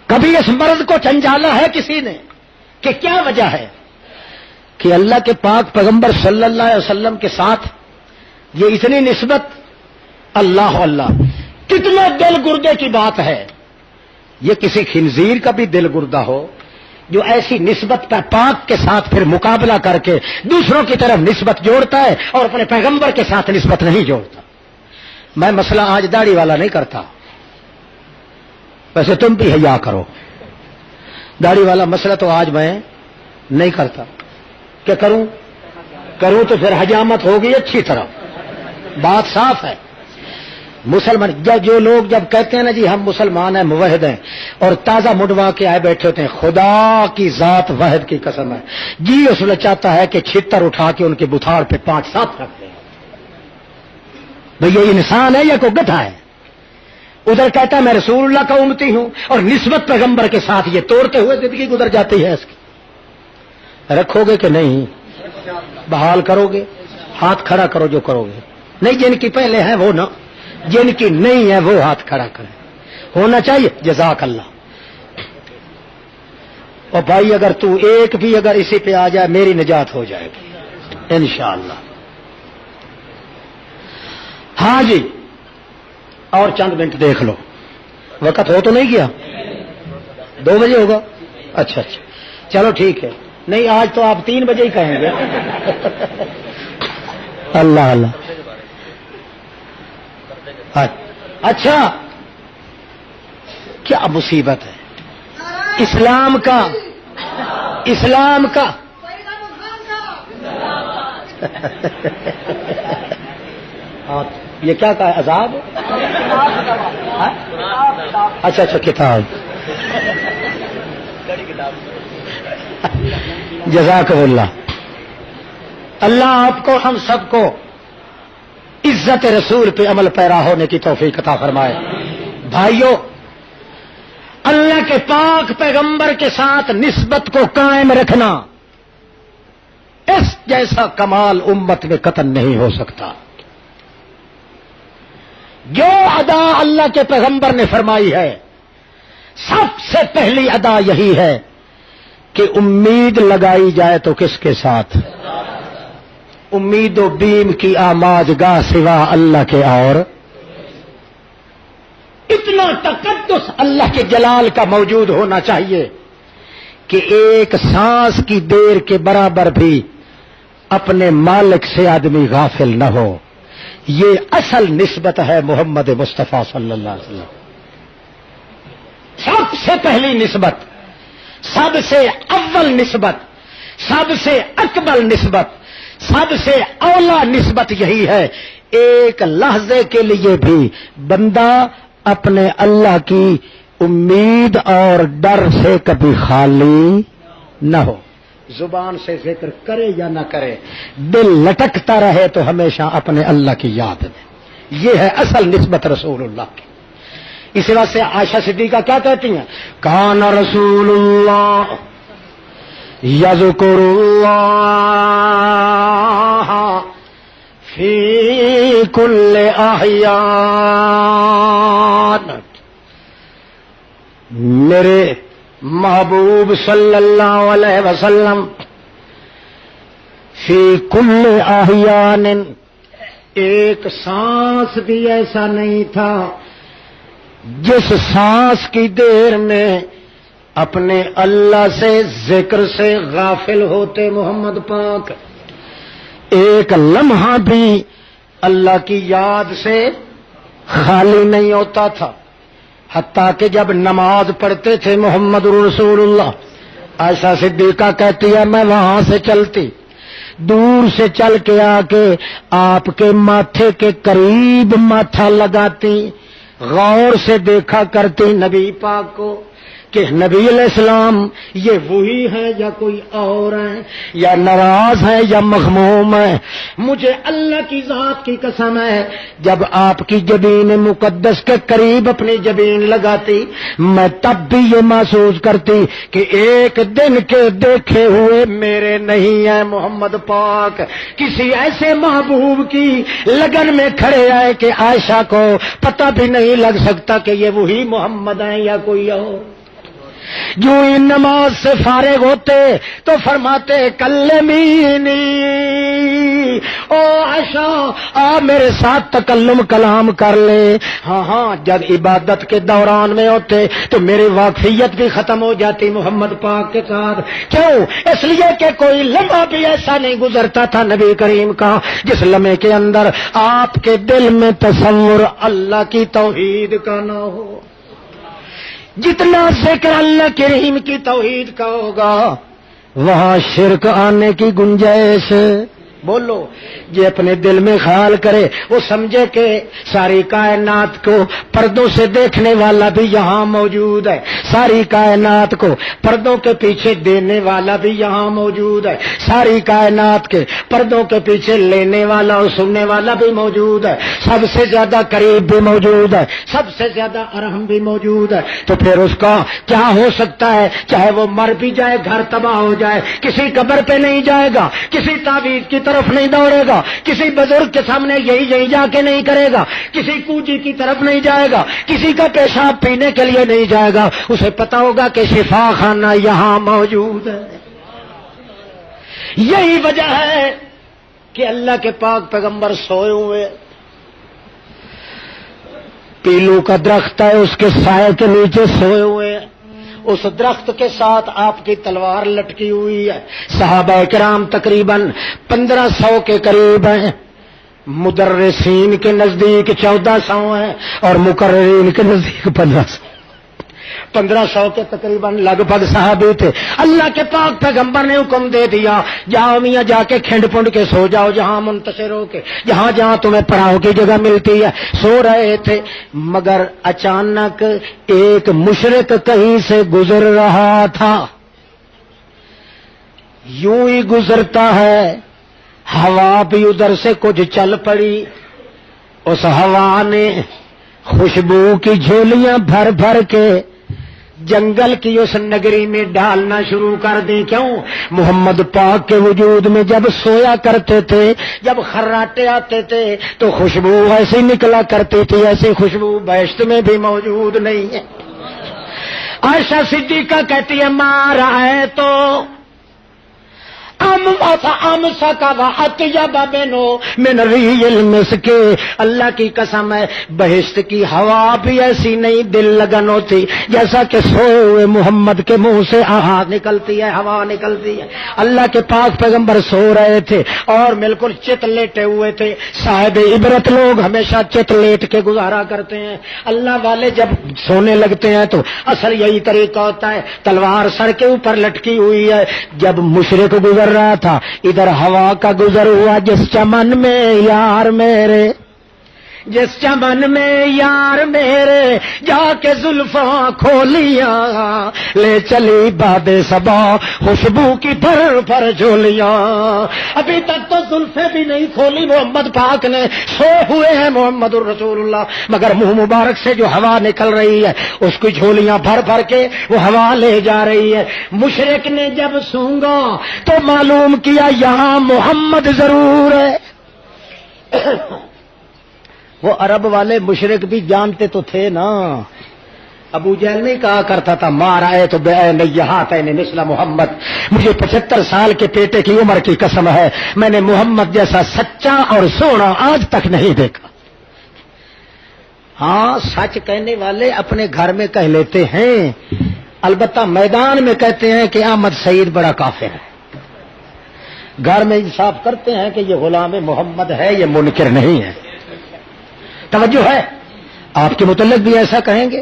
کبھی اس مرض کو جھنجھالا ہے کسی نے کہ کیا وجہ ہے کہ اللہ کے پاک پیغمبر صلی اللہ علیہ وسلم کے ساتھ یہ اتنی نسبت، اللہ اللہ کتنا دل گردے کی بات ہے۔ یہ کسی خنزیر کا بھی دل گردہ ہو جو ایسی نسبت پر پاک کے ساتھ پھر مقابلہ کر کے دوسروں کی طرف نسبت جوڑتا ہے اور اپنے پیغمبر کے ساتھ نسبت نہیں جوڑتا۔ میں مسئلہ آج داڑھی والا نہیں کرتا، ویسے تم بھی حیا کرو، داڑھی والا مسئلہ تو آج میں نہیں کرتا۔ کیا کروں تو پھر حجامت ہوگی اچھی طرح، بات صاف ہے۔ مسلمان جو لوگ جب کہتے ہیں نا جی ہم مسلمان ہیں موحد ہیں اور تازہ مڈوا کے آئے بیٹھے ہوتے ہیں، خدا کی ذات واحد کی قسم ہے جی اصل چاہتا ہے کہ چھتر اٹھا کے ان کے بتھاڑ پہ 5-7 رکھ دیں۔ بھئی یہ انسان ہے یا کوئی گدھا ہے؟ ادھر کہتا ہے میں رسول اللہ کا امتی ہوں، اور نسبت پیغمبر کے ساتھ یہ توڑتے ہوئے زندگی گزر جاتی ہے اس کی۔ رکھو گے کہ نہیں؟ بحال کرو گے؟ ہاتھ کھڑا کرو جو کرو گے۔ نہیں، جن کی پہلے ہے وہ نہ، جن کی نہیں ہے وہ ہاتھ کھڑا کرے۔ ہونا چاہیے۔ جزاک اللہ۔ اور بھائی اگر تو ایک بھی اگر اسی پہ آ جائے میری نجات ہو جائے گی انشاءاللہ۔ ہاں جی، اور چند منٹ دیکھ لو، وقت ہو تو نہیں گیا؟ 2 بجے ہوگا؟ اچھا اچھا، چلو ٹھیک ہے۔ نہیں آج تو آپ 3 بجے ہی کہیں گے۔ اللہ اللہ۔ اچھا، کیا مصیبت ہے اسلام کا، اسلام کا۔ یہ کیا کہا؟ عذاب؟ اچھا اچھا، کتاب۔ جزاک اللہ۔ اللہ آپ کو ہم سب کو عزت رسول پہ عمل پیرا ہونے کی توفیق عطا فرمائے۔ بھائیوں، اللہ کے پاک پیغمبر کے ساتھ نسبت کو قائم رکھنا، اس جیسا کمال امت میں قطعاً نہیں ہو سکتا۔ جو ادا اللہ کے پیغمبر نے فرمائی ہے، سب سے پہلی ادا یہی ہے کہ امید لگائی جائے تو کس کے ساتھ؟ امید و بیم کی آماج گاہ سوا اللہ کے، اور اتنا تقدس اللہ کے جلال کا موجود ہونا چاہیے کہ ایک سانس کی دیر کے برابر بھی اپنے مالک سے آدمی غافل نہ ہو۔ یہ اصل نسبت ہے محمد مصطفیٰ صلی اللہ علیہ وسلم۔ سب سے پہلی نسبت، سب سے اول نسبت، سب سے اکمل نسبت، سب سے اولا نسبت یہی ہے، ایک لحظے کے لیے بھی بندہ اپنے اللہ کی امید اور ڈر سے کبھی خالی نہ ہو۔ زبان سے ذکر کرے یا نہ کرے، دل لٹکتا رہے تو ہمیشہ اپنے اللہ کی یاد میں۔ یہ ہے اصل نسبت رسول اللہ کی۔ اسی وجہ سے عائشہ صدیقہ کیا کہتی ہیں؟ کان رسول اللہ یذکر اللہ فی کل احیان۔ میرے محبوب صلی اللہ علیہ وسلم فی کل احیان، ایک سانس بھی ایسا نہیں تھا جس سانس کی دیر میں اپنے اللہ سے ذکر سے غافل ہوتے محمد پاک۔ ایک لمحہ بھی اللہ کی یاد سے خالی نہیں ہوتا تھا، حتیٰ کہ جب نماز پڑھتے تھے محمد رسول اللہ، عائشہ صدیقہ کہتی ہے میں وہاں سے چلتی، دور سے چل کے آ کے آپ کے ماتھے کے قریب ماتھا لگاتی، غور سے دیکھا کرتی نبی پاک کو کہ نبی علیہ السلام یہ وہی ہے یا کوئی اور ہے، یا ناراض ہے یا مغموم ہے۔ مجھے اللہ کی ذات کی قسم ہے، جب آپ کی جبین مقدس کے قریب اپنی جبین لگاتی، میں تب بھی یہ محسوس کرتی کہ ایک دن کے دیکھے ہوئے میرے نہیں ہیں محمد پاک۔ کسی ایسے محبوب کی لگن میں کھڑے آئے کہ عائشہ کو پتہ بھی نہیں لگ سکتا کہ یہ وہی محمد ہیں یا کوئی اور۔ جو ان نماز سے فارغ ہوتے تو فرماتے کلمینی، او عائشہ آ میرے ساتھ تکلم کلام کر لے۔ ہاں ہاں، جب عبادت کے دوران میں ہوتے تو میری واقفیت بھی ختم ہو جاتی محمد پاک کے ساتھ۔ کیوں؟ اس لیے کہ کوئی لمحہ بھی ایسا نہیں گزرتا تھا نبی کریم کا جس لمحے کے اندر آپ کے دل میں تصور اللہ کی توحید کا نہ ہو۔ جتنا ذکر اللہ کریم کی توحید کا ہوگا وہاں شرک آنے کی گنجائش بولو، یہ اپنے دل میں خیال کرے، وہ سمجھے کہ ساری کائنات کو پردوں سے دیکھنے والا بھی یہاں موجود ہے، ساری کائنات کو پردوں کے پیچھے دینے والا بھی یہاں موجود ہے، ساری کائنات کے پردوں کے پیچھے لینے والا اور سننے والا بھی موجود ہے، سب سے زیادہ قریب بھی موجود ہے، سب سے زیادہ ارحم بھی موجود ہے۔ تو پھر اس کا کیا ہو سکتا ہے؟ چاہے وہ مر بھی جائے، گھر تباہ ہو جائے، کسی قبر پہ نہیں جائے گا، کسی تعویذ کی طرف نہیں دوڑے گا، کسی بزرگ کے سامنے یہی جا کے نہیں کرے گا، کسی کوجی کی طرف نہیں جائے گا، کسی کا پیشاب پینے کے لیے نہیں جائے گا، اسے پتا ہوگا کہ شفا خانہ یہاں موجود ہے۔ یہی وجہ ہے کہ اللہ کے پاک پیغمبر سوئے ہوئے، پیلو کا درخت ہے، اس کے سائے کے نیچے سوئے ہوئے، اس درخت کے ساتھ آپ کی تلوار لٹکی ہوئی ہے۔ صحابہ کرام تقریباً 1500 کے قریب ہیں، مدرسین کے نزدیک 1400 ہیں اور مقررین کے نزدیک 1500 کے تقریباً لگ بھگ صحابی تھے۔ اللہ کے پاک پیغمبر نے حکم دے دیا، جاؤ میاں جا کے کھنڈ پنڈ کے سو جاؤ، جہاں منتشر ہو کے، جہاں جہاں تمہیں پڑاؤ کی جگہ ملتی ہے۔ سو رہے تھے، مگر اچانک ایک مشرک کہیں سے گزر رہا تھا، یوں ہی گزرتا ہے، ہوا بھی ادھر سے کچھ چل پڑی، اس ہوا نے خوشبو کی جھولیاں بھر بھر کے جنگل کی اس نگری میں ڈالنا شروع کر دی۔ کیوں؟ محمد پاک کے وجود میں جب سویا کرتے تھے، جب خراٹے آتے تھے تو خوشبو ایسی نکلا کرتی تھی، ایسی خوشبو بہشت میں بھی موجود نہیں ہے۔ عائشہ صدیقہ کہتی ہے مارا ہے تو اللہ کی قسم ہے، بہشت کی ہوا بھی ایسی نہیں دل لگن ہوتی جیسا کہ سوئے ہوئے محمد کے منہ سے آواز نکلتی ہے، ہوا نکلتی ہے۔ اللہ کے پاک پیغمبر سو رہے تھے اور بالکل چت لیٹے ہوئے تھے۔ صاحب عبرت لوگ ہمیشہ چت لیٹ کے گزارا کرتے ہیں، اللہ والے جب سونے لگتے ہیں تو اصل یہی طریقہ ہوتا ہے، تلوار سر کے اوپر لٹکی ہوئی ہے۔ جب مشرک گزر رہا تھا، ادھر ہوا کا گزر ہوا، جس چمن میں یار میرے، جس چمن میں یار میرے جا کے زلفاں کھولیاں، لے چلی باد صبا خوشبو کی بھر بھر جھولیاں۔ ابھی تک تو زلفیں بھی نہیں کھولی محمد پاک نے، سوئے ہوئے ہیں محمد الرسول اللہ، مگر منہ مبارک سے جو ہوا نکل رہی ہے اس کی جھولیاں بھر بھر کے وہ ہوا لے جا رہی ہے۔ مشرک نے جب سونگا تو معلوم کیا یہاں محمد ضرور ہے۔ وہ عرب والے مشرک بھی جانتے تو تھے نا، ابو جہل نہیں کہا کرتا تھا مارا ہے تو بے نیہات ہے مثل محمد، مجھے 75 سال کے پیٹے کی عمر کی قسم ہے، میں نے محمد جیسا سچا اور سونا آج تک نہیں دیکھا۔ ہاں، سچ کہنے والے اپنے گھر میں کہہ لیتے ہیں، البتہ میدان میں کہتے ہیں کہ احمد سعید بڑا کافر ہے، گھر میں انصاف کرتے ہیں کہ یہ غلام محمد ہے، یہ منکر نہیں ہے۔ توجہ ہے، آپ کے متعلق بھی ایسا کہیں گے،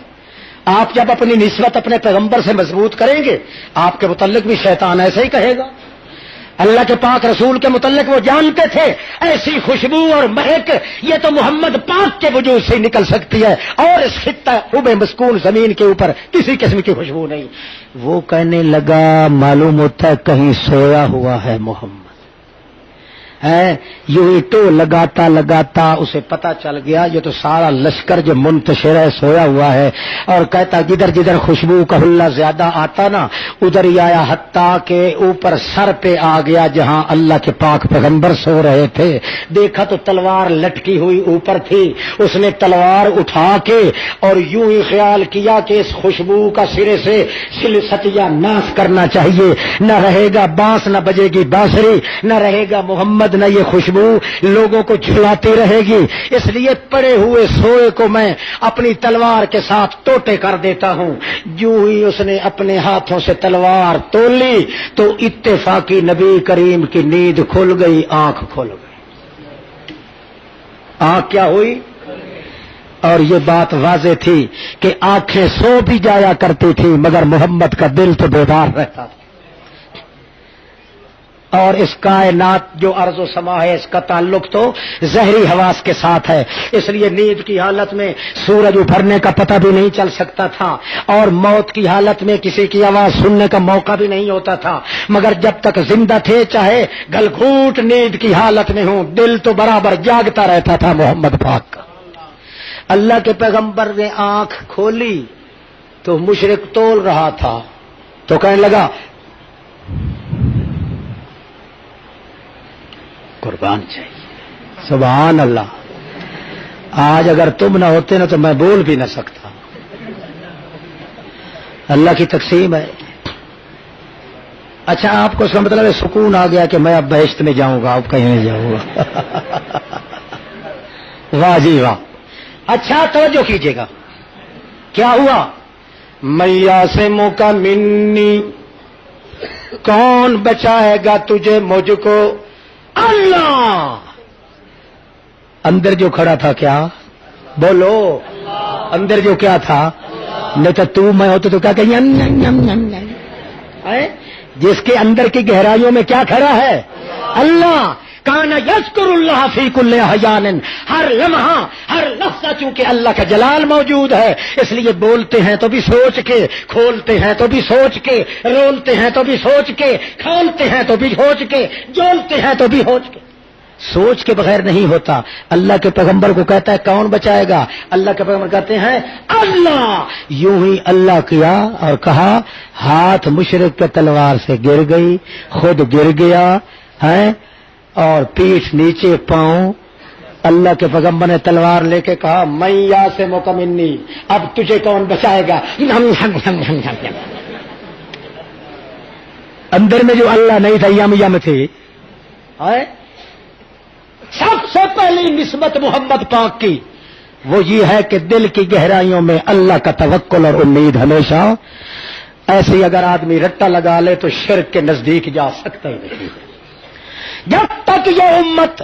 آپ جب اپنی نسبت اپنے پیغمبر سے مضبوط کریں گے آپ کے متعلق بھی شیطان ایسا ہی کہے گا۔ اللہ کے پاک رسول کے متعلق وہ جانتے تھے ایسی خوشبو اور مہک یہ تو محمد پاک کے وجود سے نکل سکتی ہے، اور اس خطہ خوب مسکون زمین کے اوپر کسی قسم کی خوشبو نہیں۔ وہ کہنے لگا معلوم ہوتا ہے کہیں سویا ہوا ہے محمد ہے، یوں ہی ٹو لگاتا لگاتا اسے پتا چل گیا یہ تو سارا لشکر جو منتشر ہے سویا ہوا ہے، اور کہتا جدھر جدھر خوشبو کا حلہ زیادہ آتا نا ادھر ہی آیا، حتیٰ کہ اوپر سر پہ آ گیا جہاں اللہ کے پاک پیغمبر سو رہے تھے۔ دیکھا تو تلوار لٹکی ہوئی اوپر تھی، اس نے تلوار اٹھا کے اور یوں ہی خیال کیا کہ اس خوشبو کا سرے سے سلسطیہ ناس کرنا چاہیے، نہ رہے گا بانس، نہ بجے گی بانسری، نہ رہے گا محمد، نہ یہ خوشبو لوگوں کو جھلاتی رہے گی، اس لیے پڑے ہوئے سوئے کو میں اپنی تلوار کے ساتھ ٹوٹے کر دیتا ہوں۔ جو ہی اس نے اپنے ہاتھوں سے تلوار تولی تو اتفاقی نبی کریم کی نیند کھل گئی، آنکھ کھل گئی۔ آنکھ کیا ہوئی؟ اور یہ بات واضح تھی کہ آنکھیں سو بھی جایا کرتی تھی مگر محمد کا دل تو بیدار رہتا تھا۔ اور اس کائنات جو ارض و سما ہے اس کا تعلق تو ظاہری حواس کے ساتھ ہے، اس لیے نیند کی حالت میں سورج ابھرنے کا پتہ بھی نہیں چل سکتا تھا، اور موت کی حالت میں کسی کی آواز سننے کا موقع بھی نہیں ہوتا تھا، مگر جب تک زندہ تھے چاہے گل گھونٹ نیند کی حالت میں ہوں، دل تو برابر جاگتا رہتا تھا محمد پاک کا۔ اللہ کے پیغمبر نے آنکھ کھولی تو مشرک تول رہا تھا، تو کہنے لگا قربان چاہیے، سبحان اللہ، آج اگر تم نہ ہوتے نا تو میں بول بھی نہ سکتا۔ اللہ کی تقسیم ہے۔ اچھا، آپ کو اس کا مطلب ہے سکون آ گیا کہ میں اب بہشت میں جاؤں گا، اب کہیں نہیں جاؤں گا۔ واہ جی واہ۔ اچھا توجہ کیجیے گا، کیا ہوا؟ میاں سے موقع منی، کون بچائے گا تجھے مجھ کو؟ اللہ۔ اندر جو کھڑا تھا کیا؟ بولو، اندر جو کیا تھا؟ نہیں تو میں ہوتا تو کیا کہیں؟ جس کے اندر کی گہرائیوں میں کیا کھڑا ہے؟ اللہ۔ کانا یذکر اللہ فی کل احیان، ہر لمحہ ہر لفظہ چونکہ اللہ کا جلال موجود ہے، اس لیے بولتے ہیں تو بھی سوچ کے، کھولتے ہیں تو بھی سوچ کے، رولتے ہیں تو بھی سوچ کے، کھولتے ہیں تو بھی سوچ کے، جولتے ہیں تو بھی سوچ کے۔ سوچ کے بغیر نہیں ہوتا۔ اللہ کے پیغمبر کو کہتا ہے کون بچائے گا؟ اللہ کے پیغمبر کہتے ہیں اللہ۔ یوں ہی اللہ کیا اور کہا، ہاتھ مشرک کے تلوار سے گر گئی، خود گر گیا ہے، اور پیٹھ نیچے پاؤں۔ اللہ کے پیغمبر نے تلوار لے کے کہا میں یا سے مکمنی، اب تجھے کون بچائے گا؟ اندر میں جو اللہ نہیں تھا یم تھی۔ سب سے پہلی نسبت محمد پاک کی وہ یہ ہے کہ دل کی گہرائیوں میں اللہ کا توکل اور امید ہمیشہ۔ ایسی اگر آدمی رٹا لگا لے تو شرک کے نزدیک جا سکتا ہی نہیں۔ جب تک یہ امت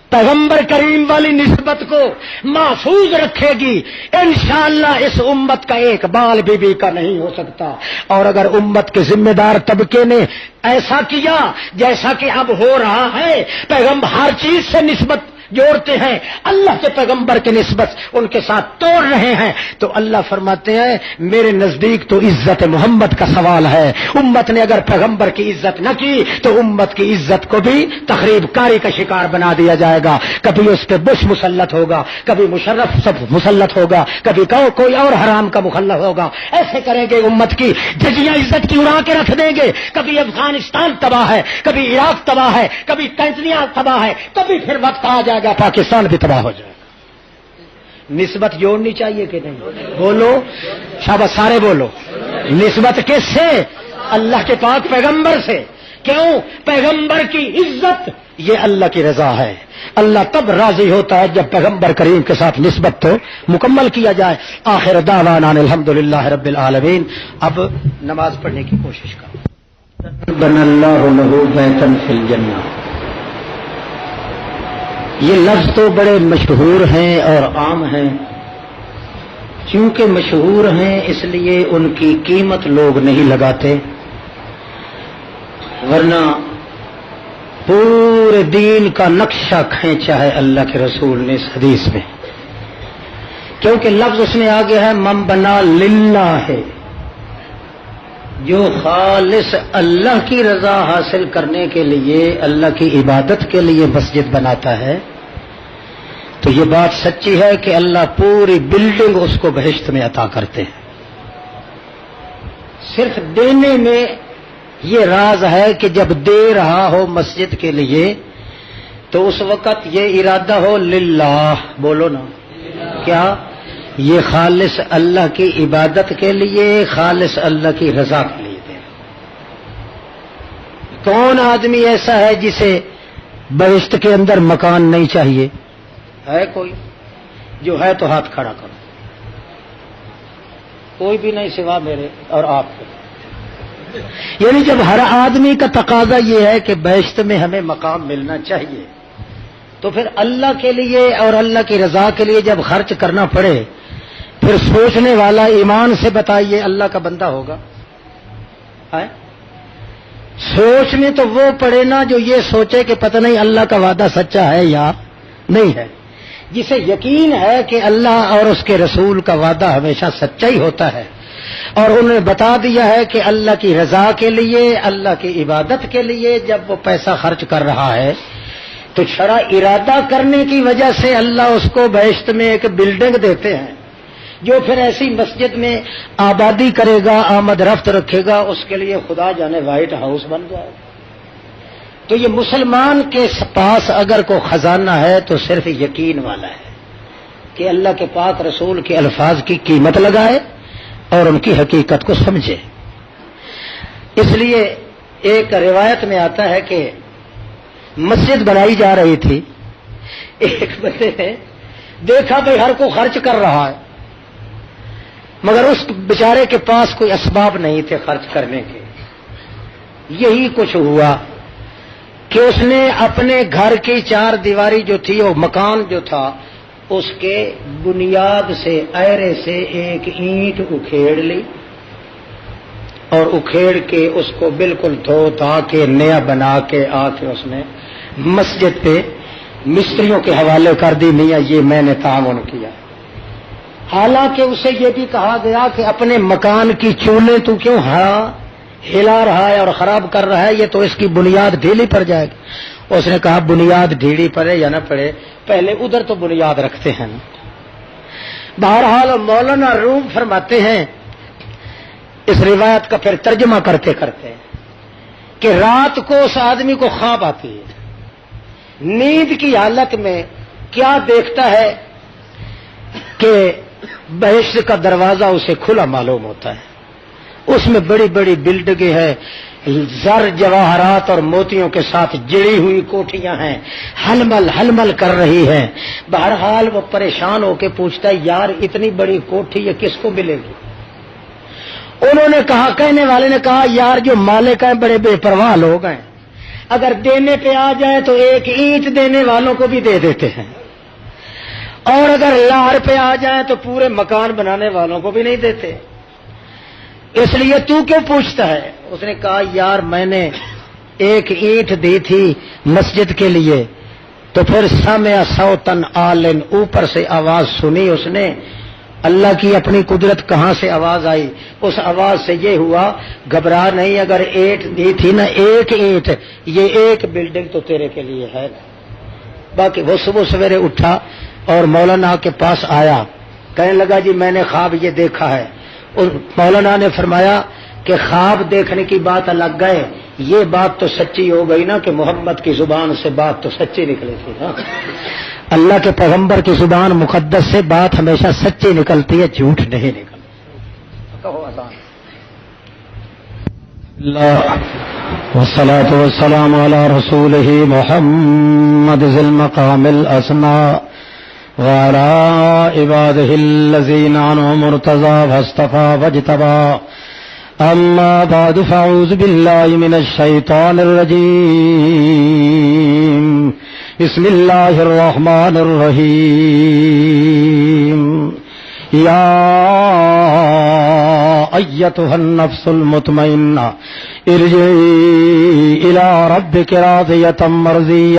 پیغمبر کریم والی نسبت کو محفوظ رکھے گی، انشاءاللہ اس امت کا ایک بال بھی کا نہیں ہو سکتا۔ اور اگر امت کے ذمہ دار طبقے نے ایسا کیا جیسا کہ اب ہو رہا ہے، پیغمبر ہر چیز سے نسبت جوڑتے ہیں، اللہ کے پیغمبر کی نسبت ان کے ساتھ توڑ رہے ہیں، تو اللہ فرماتے ہیں میرے نزدیک تو عزت محمد کا سوال ہے۔ امت نے اگر پیغمبر کی عزت نہ کی تو امت کی عزت کو بھی تخریب کاری کا شکار بنا دیا جائے گا۔ کبھی اس پہ بش مسلط ہوگا، کبھی مشرف سب مسلط ہوگا، کبھی کوئی اور حرام کا مخلف ہوگا۔ ایسے کریں گے امت کی جھجیاں عزت کی اڑا کے رکھ دیں گے۔ کبھی افغانستان تباہ ہے، کبھی عراق تباہ ہے، کبھی تنزانیہ تباہ ہے، کبھی پھر وقت آ جائے گا پاکستان بھی تباہ ہو جائے گا۔ نسبت جوڑنی چاہیے کہ نہیں؟ بولو شاباش، سارے بولو۔ نسبت کس سے؟ اللہ کے پاک پیغمبر سے۔ کیوں؟ پیغمبر کی عزت یہ اللہ کی رضا ہے۔ اللہ تب راضی ہوتا ہے جب پیغمبر کریم کے ساتھ نسبت تو مکمل کیا جائے۔ آخر دعوانا الحمدللہ رب العالمین۔ اب نماز پڑھنے کی کوشش کرو۔ بن اللہ لہ بیتا فی الجنہ، یہ لفظ تو بڑے مشہور ہیں اور عام ہیں، چونکہ مشہور ہیں اس لیے ان کی قیمت لوگ نہیں لگاتے، ورنہ پورے دین کا نقشہ کھینچا ہے اللہ کے رسول نے اس حدیث میں، کیونکہ لفظ اس میں آگے ہے من بنا للہ ہے، جو خالص اللہ کی رضا حاصل کرنے کے لیے، اللہ کی عبادت کے لیے مسجد بناتا ہے، تو یہ بات سچی ہے کہ اللہ پوری بلڈنگ اس کو بہشت میں عطا کرتے ہیں۔ صرف دینے میں یہ راز ہے کہ جب دے رہا ہو مسجد کے لیے تو اس وقت یہ ارادہ ہو للہ، بولو نا کیا؟ یہ خالص اللہ کی عبادت کے لیے، خالص اللہ کی رضا کے لیے دے۔ کون آدمی ایسا ہے جسے بہشت کے اندر مکان نہیں چاہیے؟ ہے کوئی؟ جو ہے تو ہاتھ کھڑا کرو۔ کوئی بھی نہیں سوا میرے اور آپ کے۔ یعنی جب ہر آدمی کا تقاضا یہ ہے کہ بہشت میں ہمیں مقام ملنا چاہیے، تو پھر اللہ کے لیے اور اللہ کی رضا کے لیے جب خرچ کرنا پڑے، پھر سوچنے والا ایمان سے بتائیے اللہ کا بندہ ہوگا؟ سوچ میں تو وہ پڑے نا جو یہ سوچے کہ پتہ نہیں اللہ کا وعدہ سچا ہے یا نہیں ہے، جسے یقین ہے کہ اللہ اور اس کے رسول کا وعدہ ہمیشہ سچا ہی ہوتا ہے، اور انہوں نے بتا دیا ہے کہ اللہ کی رضا کے لیے، اللہ کی عبادت کے لیے جب وہ پیسہ خرچ کر رہا ہے تو شرع ارادہ کرنے کی وجہ سے اللہ اس کو بہشت میں ایک بلڈنگ دیتے ہیں، جو پھر ایسی مسجد میں آبادی کرے گا، آمد رفت رکھے گا، اس کے لیے خدا جانے وائٹ ہاؤس بن جائے گا۔ تو یہ مسلمان کے پاس اگر کوئی خزانہ ہے تو صرف یقین والا ہے کہ اللہ کے پاک رسول کے الفاظ کی قیمت لگائے اور ان کی حقیقت کو سمجھے۔ اس لیے ایک روایت میں آتا ہے کہ مسجد بنائی جا رہی تھی، ایک بندے نے دیکھا بھئی ہر کو خرچ کر رہا ہے، مگر اس بیچارے کے پاس کوئی اسباب نہیں تھے خرچ کرنے کے۔ یہی کچھ ہوا کہ اس نے اپنے گھر کی چار دیواری جو تھی، وہ مکان جو تھا، اس کے بنیاد سے ایرے سے ایک اینٹ اکھیڑ لی اور اکھیڑ کے اس کو بالکل دھو دھا کے نیا بنا کے آ کے اس نے مسجد پہ مستریوں کے حوالے کر دی، میاں یہ میں نے تعاون کیا۔ حالانکہ اسے یہ بھی کہا گیا کہ اپنے مکان کی چولیں تو کیوں ہلا رہا ہے اور خراب کر رہا ہے، یہ تو اس کی بنیاد ڈھیلی پڑ جائے گی۔ اس نے کہا بنیاد ڈھیلی پڑے یا نہ پڑے، پہلے ادھر تو بنیاد رکھتے ہیں نا۔ بہرحال مولانا روم فرماتے ہیں اس روایت کا پھر ترجمہ کرتے کرتے کہ رات کو اس آدمی کو خواب آتی ہے، نیند کی حالت میں کیا دیکھتا ہے کہ بہشت کا دروازہ اسے کھلا معلوم ہوتا ہے، اس میں بڑی بڑی بلڈنگیں ہیں، زر جواہرات اور موتیوں کے ساتھ جڑی ہوئی کوٹھیاں ہیں، ہلمل ہلمل کر رہی ہیں۔ بہرحال وہ پریشان ہو کے پوچھتا ہے یار اتنی بڑی کوٹھی یہ کس کو ملے گی؟ انہوں نے کہا، کہنے والے نے کہا یار جو مالک ہیں بڑے بے پرواہ لوگ ہیں، اگر دینے پہ آ جائے تو ایک اینٹ دینے والوں کو بھی دے دیتے ہیں، اور اگر لاہر پہ آ جائے تو پورے مکان بنانے والوں کو بھی نہیں دیتے، اس لیے تو کیوں پوچھتا ہے؟ اس نے کہا یار میں نے ایک اینٹ دی تھی مسجد کے لیے، تو پھر سمع صوتن عالن، اوپر سے آواز سنی اس نے، اللہ کی اپنی قدرت کہاں سے آواز آئی؟ اس آواز سے یہ ہوا گھبرا نہیں، اگر اینٹ دی تھی نا ایک اینٹ، یہ ایک بلڈنگ تو تیرے کے لیے ہے۔ باقی وہ صبح سویرے اٹھا اور مولانا کے پاس آیا، کہنے لگا جی میں نے خواب یہ دیکھا ہے۔ مولانا نے فرمایا کہ خواب دیکھنے کی بات الگ گئے، یہ بات تو سچی ہو گئی نا کہ محمد کی زبان سے بات تو سچی نکلی تھی نا، اللہ کے پیغمبر کی زبان مقدس سے بات ہمیشہ سچی نکلتی ہے، جھوٹ نہیں نکلتی۔ اللہ والصلاة والسلام علی رسولہ محمد ذی المقام الاسنی وعلى عباده الذين أنعم ارتضى واصطفى واجتبى، أما بعد فأعوذ بالله من الشيطان الرجيم، بسم الله الرحمن الرحيم، يا أيتها النفس المطمئنة ارجعي إلى ربك راضية مرضية